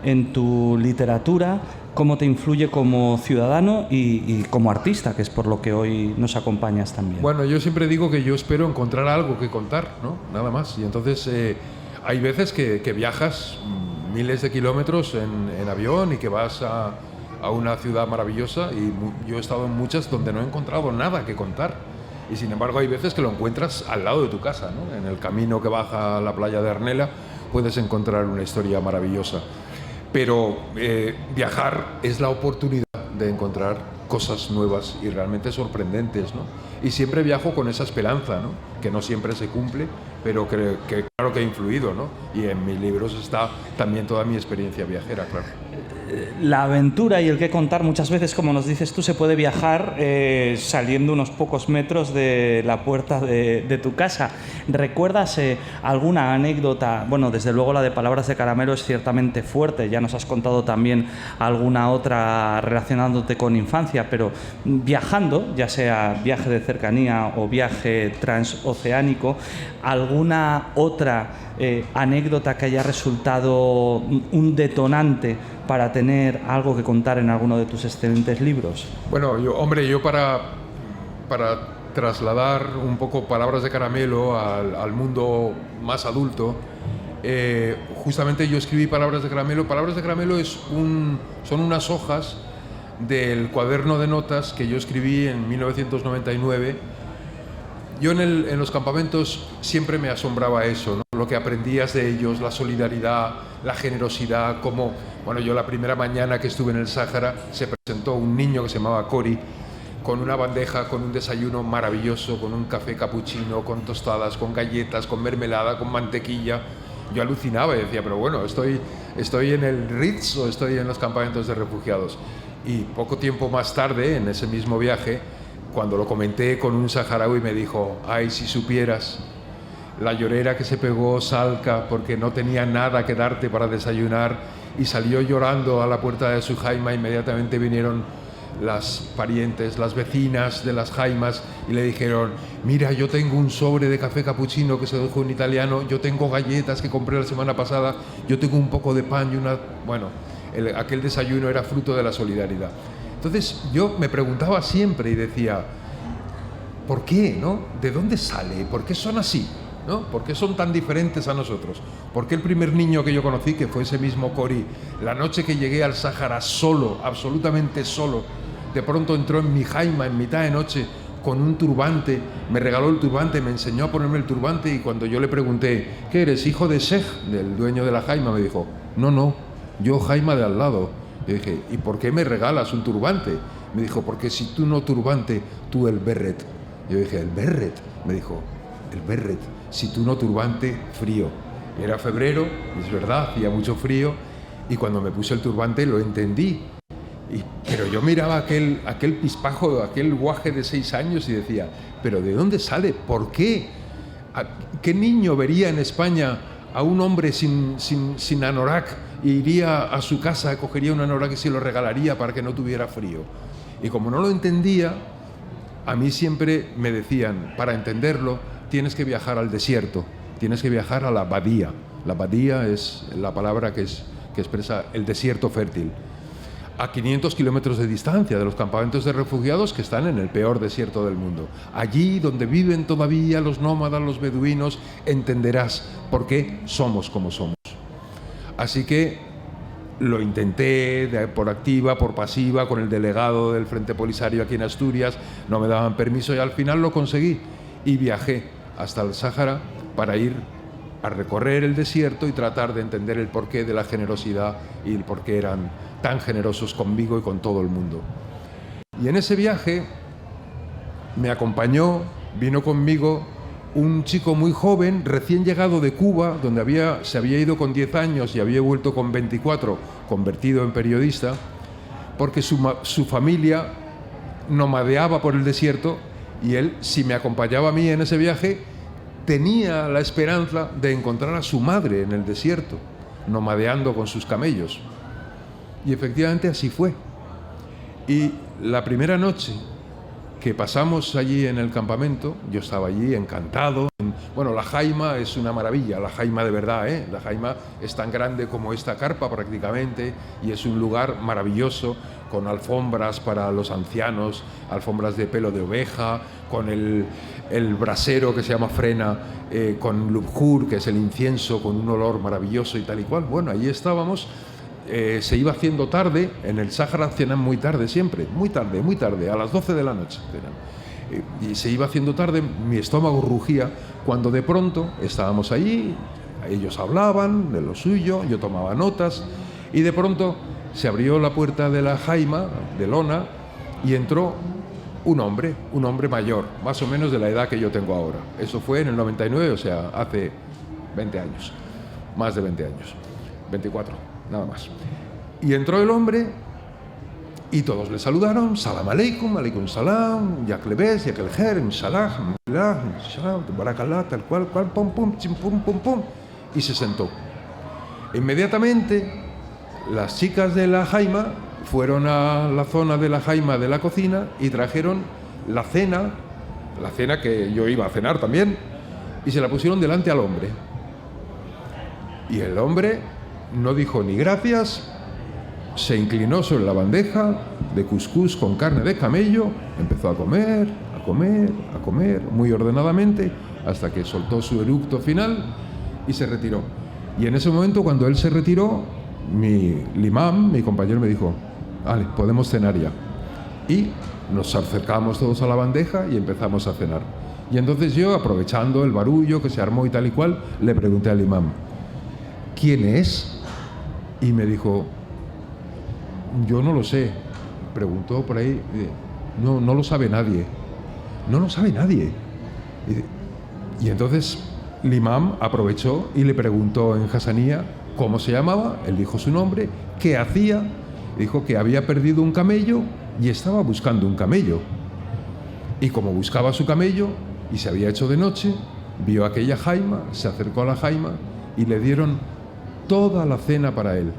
en tu literatura? ¿Cómo te influye como ciudadano y como artista, que es por lo que hoy nos acompañas también? Bueno, yo siempre digo que yo espero encontrar algo que contar, ¿no? Nada más. Y entonces hay veces que viajas miles de kilómetros en avión y que vas a una ciudad maravillosa, y yo he estado en muchas donde no he encontrado nada que contar, y sin embargo hay veces que lo encuentras al lado de tu casa, ¿no? En el camino que baja a la playa de Arnela puedes encontrar una historia maravillosa, pero viajar es la oportunidad de encontrar cosas nuevas y realmente sorprendentes, ¿no? Y siempre viajo con esa esperanza, ¿no? Que no siempre se cumple, pero que claro que ha influido, ¿no? Y en mis libros está también toda mi experiencia viajera, claro. La aventura y el que contar, muchas veces, como nos dices tú, se puede viajar saliendo unos pocos metros de la puerta de tu casa. ¿Recuerdas alguna anécdota? Bueno, desde luego la de Palabras de Caramelo es ciertamente fuerte, ya nos has contado también alguna otra relacionándote con infancia, pero viajando, ya sea viaje de cercanía o viaje transoceánico, ¿alguna otra anécdota que haya resultado un detonante para tener algo que contar en alguno de tus excelentes libros? Bueno, yo para trasladar un poco Palabras de Caramelo al mundo más adulto, justamente yo escribí Palabras de Caramelo. Palabras de Caramelo son unas hojas del cuaderno de notas que yo escribí en 1999. Yo en los campamentos siempre me asombraba eso, ¿no? Lo que aprendías de ellos, la solidaridad, la generosidad, como, bueno, yo la primera mañana que estuve en el Sáhara se presentó un niño que se llamaba Cory con una bandeja, con un desayuno maravilloso, con un café capuchino, con tostadas, con galletas, con mermelada, con mantequilla. Yo alucinaba y decía, pero bueno, ¿estoy en el Ritz o estoy en los campamentos de refugiados? Y poco tiempo más tarde, en ese mismo viaje, cuando lo comenté con un saharaui, me dijo, ay, si supieras la llorera que se pegó Salka porque no tenía nada que darte para desayunar y salió llorando a la puerta de su jaima. Inmediatamente vinieron las parientes, las vecinas de las jaimas y le dijeron, mira, yo tengo un sobre de café capuchino que se dejó un italiano, yo tengo galletas que compré la semana pasada, yo tengo un poco de pan y una... Bueno, aquel desayuno era fruto de la solidaridad. Entonces yo me preguntaba siempre y decía, ¿por qué, no? ¿De dónde sale? ¿Por qué son así? ¿No? ¿Por qué son tan diferentes a nosotros? ¿Por qué el primer niño que yo conocí, que fue ese mismo Cory, la noche que llegué al Sáhara solo, absolutamente solo, de pronto entró en mi jaima en mitad de noche con un turbante, me regaló el turbante, me enseñó a ponerme el turbante, y cuando yo le pregunté, ¿qué eres, hijo de Sheikh, del dueño de la jaima? Me dijo, no, yo jaima de al lado. Yo dije, ¿y por qué me regalas un turbante? Me dijo, porque si tú no turbante, tú el berret. Yo dije, ¿el berret? Me dijo, el berret, si tú no turbante, frío. Y era febrero, es verdad, hacía mucho frío, y cuando me puse el turbante lo entendí. Pero yo miraba aquel pispajo, aquel guaje de 6 años y decía, ¿pero de dónde sale? ¿Por qué? ¿Qué niño vería en España a un hombre sin anorak e iría a su casa, cogería un anorak y se lo regalaría para que no tuviera frío? Y como no lo entendía, a mí siempre me decían, para entenderlo, tienes que viajar al desierto, tienes que viajar a la badía. La badía es la palabra que expresa el desierto fértil, a 500 kilómetros de distancia de los campamentos de refugiados que están en el peor desierto del mundo. Allí donde viven todavía los nómadas, los beduinos, entenderás por qué somos como somos. Así que lo intenté por activa, por pasiva, con el delegado del Frente Polisario aquí en Asturias, no me daban permiso y al final lo conseguí y viajé hasta el Sáhara para ir a recorrer el desierto y tratar de entender el porqué de la generosidad y el porqué eran tan generosos conmigo y con todo el mundo. Y en ese viaje me acompañó, vino conmigo un chico muy joven, recién llegado de Cuba, donde se había ido con 10 años y había vuelto con 24, convertido en periodista, porque su familia nomadeaba por el desierto y él, si me acompañaba a mí en ese viaje, tenía la esperanza de encontrar a su madre en el desierto, nomadeando con sus camellos. Y efectivamente así fue. Y la primera noche que pasamos allí en el campamento, yo estaba allí encantado. Bueno, la jaima es una maravilla, la jaima de verdad, ¿eh? La jaima es tan grande como esta carpa prácticamente y es un lugar maravilloso, con alfombras para los ancianos, alfombras de pelo de oveja, con el brasero que se llama frena, con lubjur, que es el incienso, con un olor maravilloso y tal y cual. Bueno, allí estábamos. Se iba haciendo tarde, en el Sáhara cenan muy tarde siempre, muy tarde, a las 12 de la noche cenan. Y se iba haciendo tarde, mi estómago rugía, cuando de pronto estábamos allí, ellos hablaban de lo suyo, yo tomaba notas, y de pronto se abrió la puerta de la jaima, de lona, y entró un hombre mayor, más o menos de la edad que yo tengo ahora. Eso fue en el 99, o sea, hace 20 años, más de 20 años, 24. Nada más. Y entró el hombre y todos le saludaron, salam aleikum, aleikum salam, yak lebes, yak el her, inshallah, inshallah, barakallah, tal cual, pum, pum, chim, pum, pum, pum, y se sentó. Inmediatamente las chicas de la jaima fueron a la zona de la jaima de la cocina y trajeron la cena que yo iba a cenar también, y se la pusieron delante al hombre. Y el hombre no dijo ni gracias, se inclinó sobre la bandeja de cuscús con carne de camello, empezó a comer, muy ordenadamente, hasta que soltó su eructo final y se retiró. Y en ese momento, cuando él se retiró, el imam, mi compañero, me dijo, vale, podemos cenar ya. Y nos acercamos todos a la bandeja y empezamos a cenar. Y entonces yo, aprovechando el barullo que se armó y tal y cual, le pregunté al imam, ¿quién es? Y me dijo, yo no lo sé. Preguntó por ahí, no lo sabe nadie. No lo sabe nadie. Y entonces el imam aprovechó y le preguntó en hasanía cómo se llamaba. Él dijo su nombre, qué hacía. Dijo que había perdido un camello y estaba buscando un camello. Y como buscaba su camello y se había hecho de noche, vio aquella jaima, se acercó a la jaima y le dieron toda la cena para él.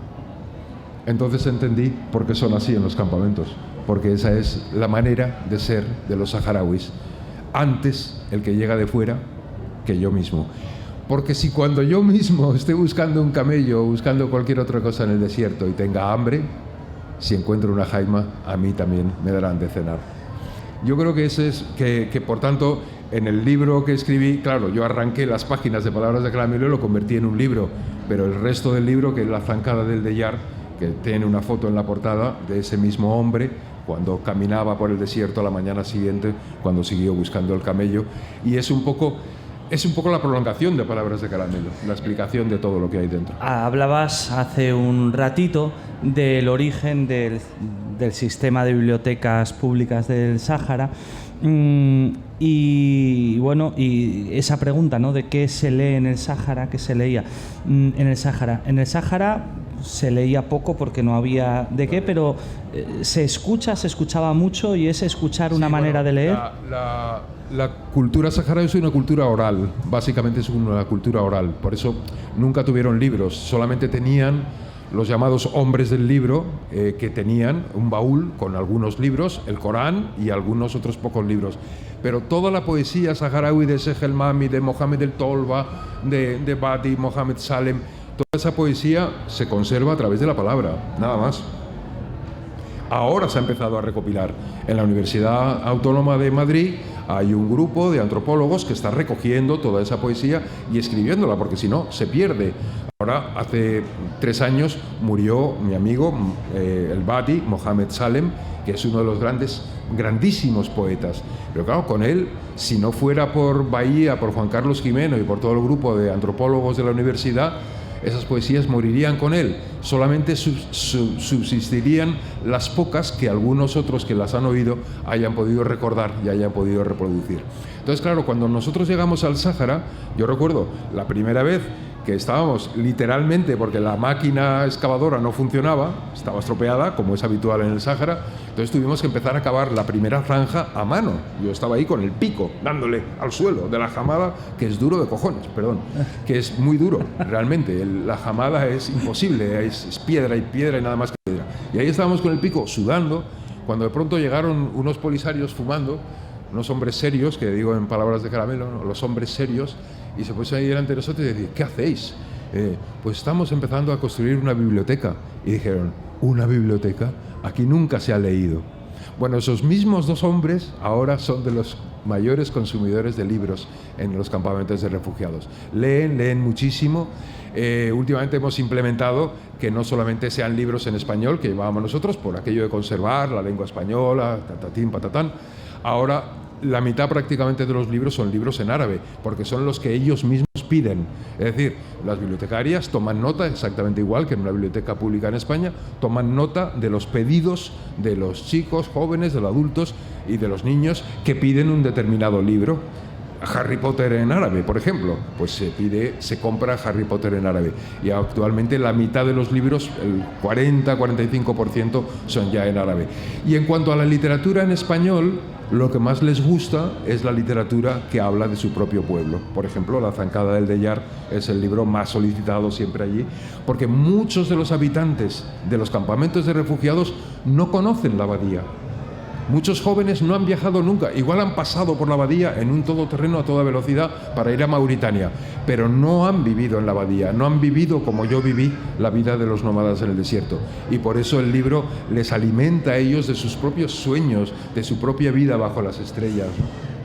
Entonces entendí por qué son así en los campamentos, porque esa es la manera de ser de los saharauis. Antes el que llega de fuera que yo mismo. Porque si cuando yo mismo esté buscando un camello o buscando cualquier otra cosa en el desierto y tenga hambre, si encuentro una jaima, a mí también me darán de cenar. Yo creo que ese es que por tanto, en el libro que escribí, claro, yo arranqué las páginas de Palabras de Caramelo y lo convertí en un libro, pero el resto del libro, que es La zancada del Deyar, que tiene una foto en la portada de ese mismo hombre cuando caminaba por el desierto a la mañana siguiente, cuando siguió buscando el camello, y es un poco la prolongación de Palabras de Caramelo, la explicación de todo lo que hay dentro. Hablabas hace un ratito del origen del sistema de bibliotecas públicas del Sáhara. Y bueno, y esa pregunta, ¿no?, de qué se lee en el Sáhara, qué se leía en el Sáhara. En el Sáhara se leía poco porque no había de qué, pero se escuchaba mucho, y es escuchar una manera de leer. La cultura saharaui es una cultura oral, básicamente es una cultura oral, por eso nunca tuvieron libros, solamente tenían los llamados hombres del libro, que tenían un baúl con algunos libros, el Corán y algunos otros pocos libros. Pero toda la poesía saharaui de Sheikh El Mami, de Mohamed El Tolba, de Badi, Mohamed Salem, toda esa poesía se conserva a través de la palabra, nada más. Ahora se ha empezado a recopilar. En la Universidad Autónoma de Madrid hay un grupo de antropólogos que está recogiendo toda esa poesía y escribiéndola, porque si no, se pierde. Ahora, hace 3 años, murió mi amigo, el Badi, Mohamed Salem, que es uno de los grandísimos poetas. Pero claro, con él, si no fuera por Bahía, por Juan Carlos Jimeno y por todo el grupo de antropólogos de la universidad, esas poesías morirían con él, solamente subsistirían las pocas que algunos otros que las han oído hayan podido recordar y hayan podido reproducir. Entonces, claro, cuando nosotros llegamos al Sáhara, yo recuerdo la primera vez que estábamos literalmente, porque la máquina excavadora no funcionaba, estaba estropeada, como es habitual en el Sáhara, entonces tuvimos que empezar a cavar la primera zanja a mano. Yo estaba ahí con el pico, dándole al suelo de la jamada, que es duro de cojones, perdón, que es muy duro, realmente. La jamada es imposible, es piedra y nada más que piedra. Y ahí estábamos con el pico sudando, cuando de pronto llegaron unos polisarios fumando, unos hombres serios, que digo en palabras de Caramelo, ¿no? Los hombres serios, y se pusieron ahí delante de nosotros y decían, ¿qué hacéis? Pues estamos empezando a construir una biblioteca. Y dijeron, ¿una biblioteca? Aquí nunca se ha leído. Bueno, esos mismos dos hombres ahora son de los mayores consumidores de libros en los campamentos de refugiados. Leen muchísimo. Últimamente hemos implementado que no solamente sean libros en español, que llevábamos nosotros por aquello de conservar la lengua española, tatatín, patatán. Ahora la mitad prácticamente de los libros son libros en árabe, porque son los que ellos mismos piden. Es decir, las bibliotecarias toman nota, exactamente igual que en una biblioteca pública en España, toman nota de los pedidos de los chicos, jóvenes, de los adultos y de los niños que piden un determinado libro. Harry Potter en árabe, por ejemplo, pues se compra Harry Potter en árabe, y actualmente la mitad de los libros, el 40-45%, son ya en árabe. Y en cuanto a la literatura en español, lo que más les gusta es la literatura que habla de su propio pueblo. Por ejemplo, La zancada del Dellar es el libro más solicitado siempre allí, porque muchos de los habitantes de los campamentos de refugiados no conocen la abadía. Muchos jóvenes no han viajado nunca, igual han pasado por la abadía en un todoterreno a toda velocidad para ir a Mauritania, pero no han vivido en la abadía, no han vivido como yo viví la vida de los nómadas en el desierto. Y por eso el libro les alimenta a ellos de sus propios sueños, de su propia vida bajo las estrellas, ¿no?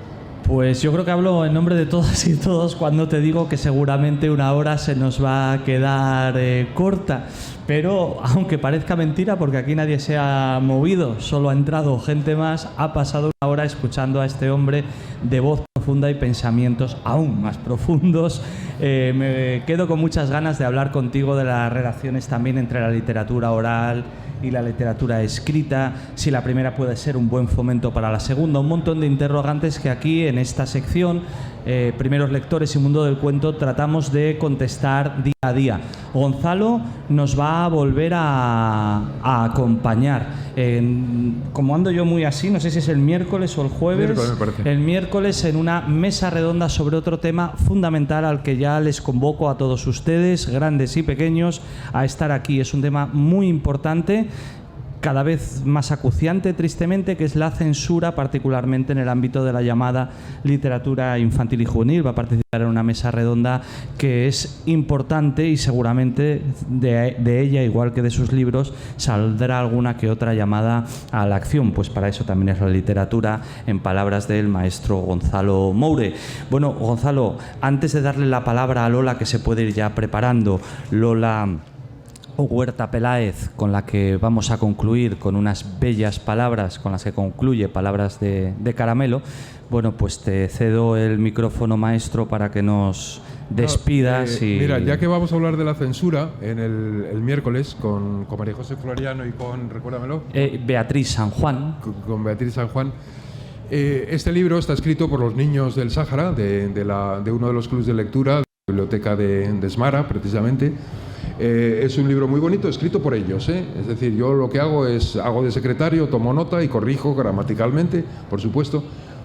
Pues yo creo que hablo en nombre de todas y todos cuando te digo que seguramente una hora se nos va a quedar corta. Pero aunque parezca mentira, porque aquí nadie se ha movido, solo ha entrado gente más, ha pasado una hora escuchando a este hombre de voz profunda y pensamientos aún más profundos. Me quedo con muchas ganas de hablar contigo de las relaciones también entre la literatura oral y la literatura escrita, si la primera puede ser un buen fomento para la segunda, un montón de interrogantes que aquí en esta sección, Primeros Lectores y Mundo del Cuento, tratamos de contestar día a día. Gonzalo nos va a volver a acompañar. Como ando yo muy así, no sé si es el miércoles o el jueves, miércoles, me parece. El miércoles en una mesa redonda sobre otro tema fundamental al que ya les convoco a todos ustedes, grandes y pequeños, a estar aquí. Es un tema muy importante, cada vez más acuciante, tristemente, que es la censura, particularmente en el ámbito de la llamada literatura infantil y juvenil. Va a participar en una mesa redonda que es importante y seguramente de ella, igual que de sus libros, saldrá alguna que otra llamada a la acción. Pues para eso también es la literatura, en palabras del maestro Gonzalo Moure. Bueno, Gonzalo, antes de darle la palabra a Lola, que se puede ir ya preparando, Lola Huerta Peláez, con la que vamos a concluir con unas bellas palabras, con las que concluye Palabras de Caramelo. Bueno, pues te cedo el micrófono, maestro, para que nos despidas. Mira, ya que vamos a hablar de la censura en el miércoles con María José Floriano y con, recuérdamelo, Beatriz San Juan. Con Beatriz San Juan. Este libro está escrito por los niños del Sáhara, de uno de los clubes de lectura, de la biblioteca de Smara, precisamente. Es un libro muy bonito, escrito por ellos, Es decir, yo lo que hago es, hago de secretario, tomo nota y corrijo gramaticalmente, por supuesto.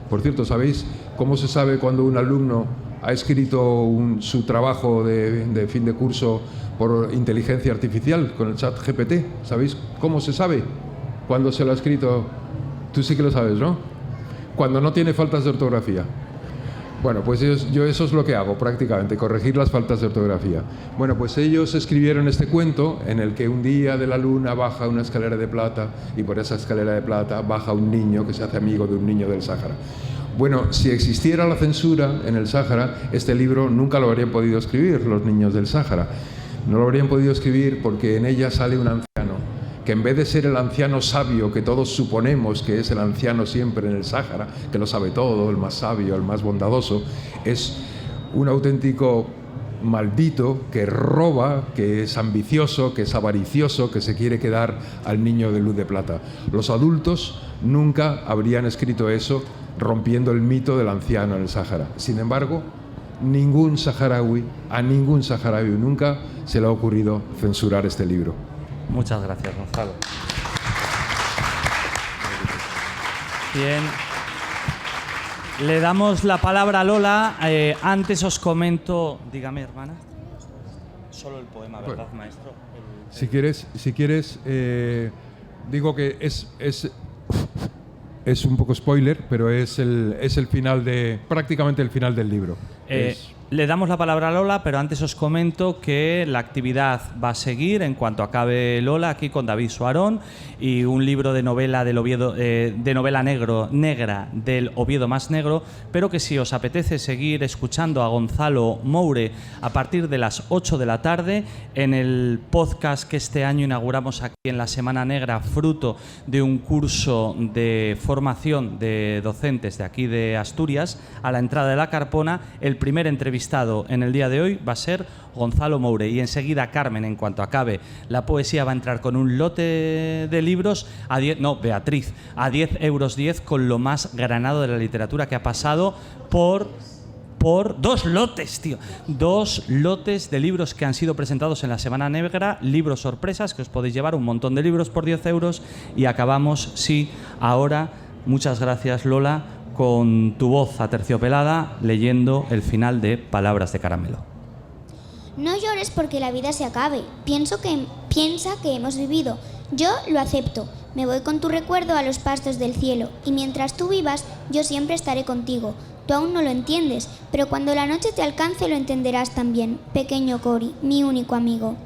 Por cierto, ¿sabéis cómo se sabe cuando un alumno ha escrito su trabajo de fin de curso por inteligencia artificial con el chat GPT? ¿Sabéis cómo se sabe cuando se lo ha escrito? Tú sí que lo sabes, ¿no? Cuando no tiene faltas de ortografía. Bueno, pues yo eso es lo que hago prácticamente, corregir las faltas de ortografía. Bueno, pues ellos escribieron este cuento en el que un día de la luna baja una escalera de plata y por esa escalera de plata baja un niño que se hace amigo de un niño del Sáhara. Bueno, si existiera la censura en el Sáhara, este libro nunca lo habrían podido escribir los niños del Sáhara. No lo habrían podido escribir porque en ella sale un anciano que, en vez de ser el anciano sabio que todos suponemos que es el anciano siempre en el Sáhara, que lo sabe todo, el más sabio, el más bondadoso, es un auténtico maldito, que roba, que es ambicioso, que es avaricioso, que se quiere quedar al niño de luz de plata. Los adultos nunca habrían escrito eso rompiendo el mito del anciano en el Sáhara. Sin embargo, a ningún saharaui nunca se le ha ocurrido censurar este libro. Muchas gracias, Gonzalo. Bien. Le damos la palabra a Lola. Antes os comento... Dígame, hermana. Solo el poema, ¿verdad, maestro? Si quieres, digo que es un poco spoiler, pero es el final prácticamente el final del libro. Le damos la palabra a Lola, pero antes os comento que la actividad va a seguir en cuanto acabe Lola aquí con David Suarón y un libro de novela del Oviedo, de novela negra del Oviedo más negro, pero que si os apetece seguir escuchando a Gonzalo Moure a partir de las 8 de la tarde en el podcast que este año inauguramos aquí en la Semana Negra, fruto de un curso de formación de docentes de aquí de Asturias, a la entrada de la Carpona, el primer entrevistado en el día de hoy va a ser Gonzalo Moure y enseguida Carmen, en cuanto acabe la poesía, va a entrar con un lote de libros Beatriz, a 10 euros 10 con lo más granado de la literatura que ha pasado por 2 lotes, tío. 2 lotes de libros que han sido presentados en la Semana Negra, libros sorpresas que os podéis llevar, un montón de libros por 10 euros y acabamos, sí, ahora, muchas gracias Lola, con tu voz aterciopelada leyendo el final de Palabras de Caramelo. No llores porque la vida se acabe. Piensa que hemos vivido. Yo lo acepto. Me voy con tu recuerdo a los pastos del cielo y mientras tú vivas, yo siempre estaré contigo. Tú aún no lo entiendes, pero cuando la noche te alcance lo entenderás también. Pequeño Cory, mi único amigo.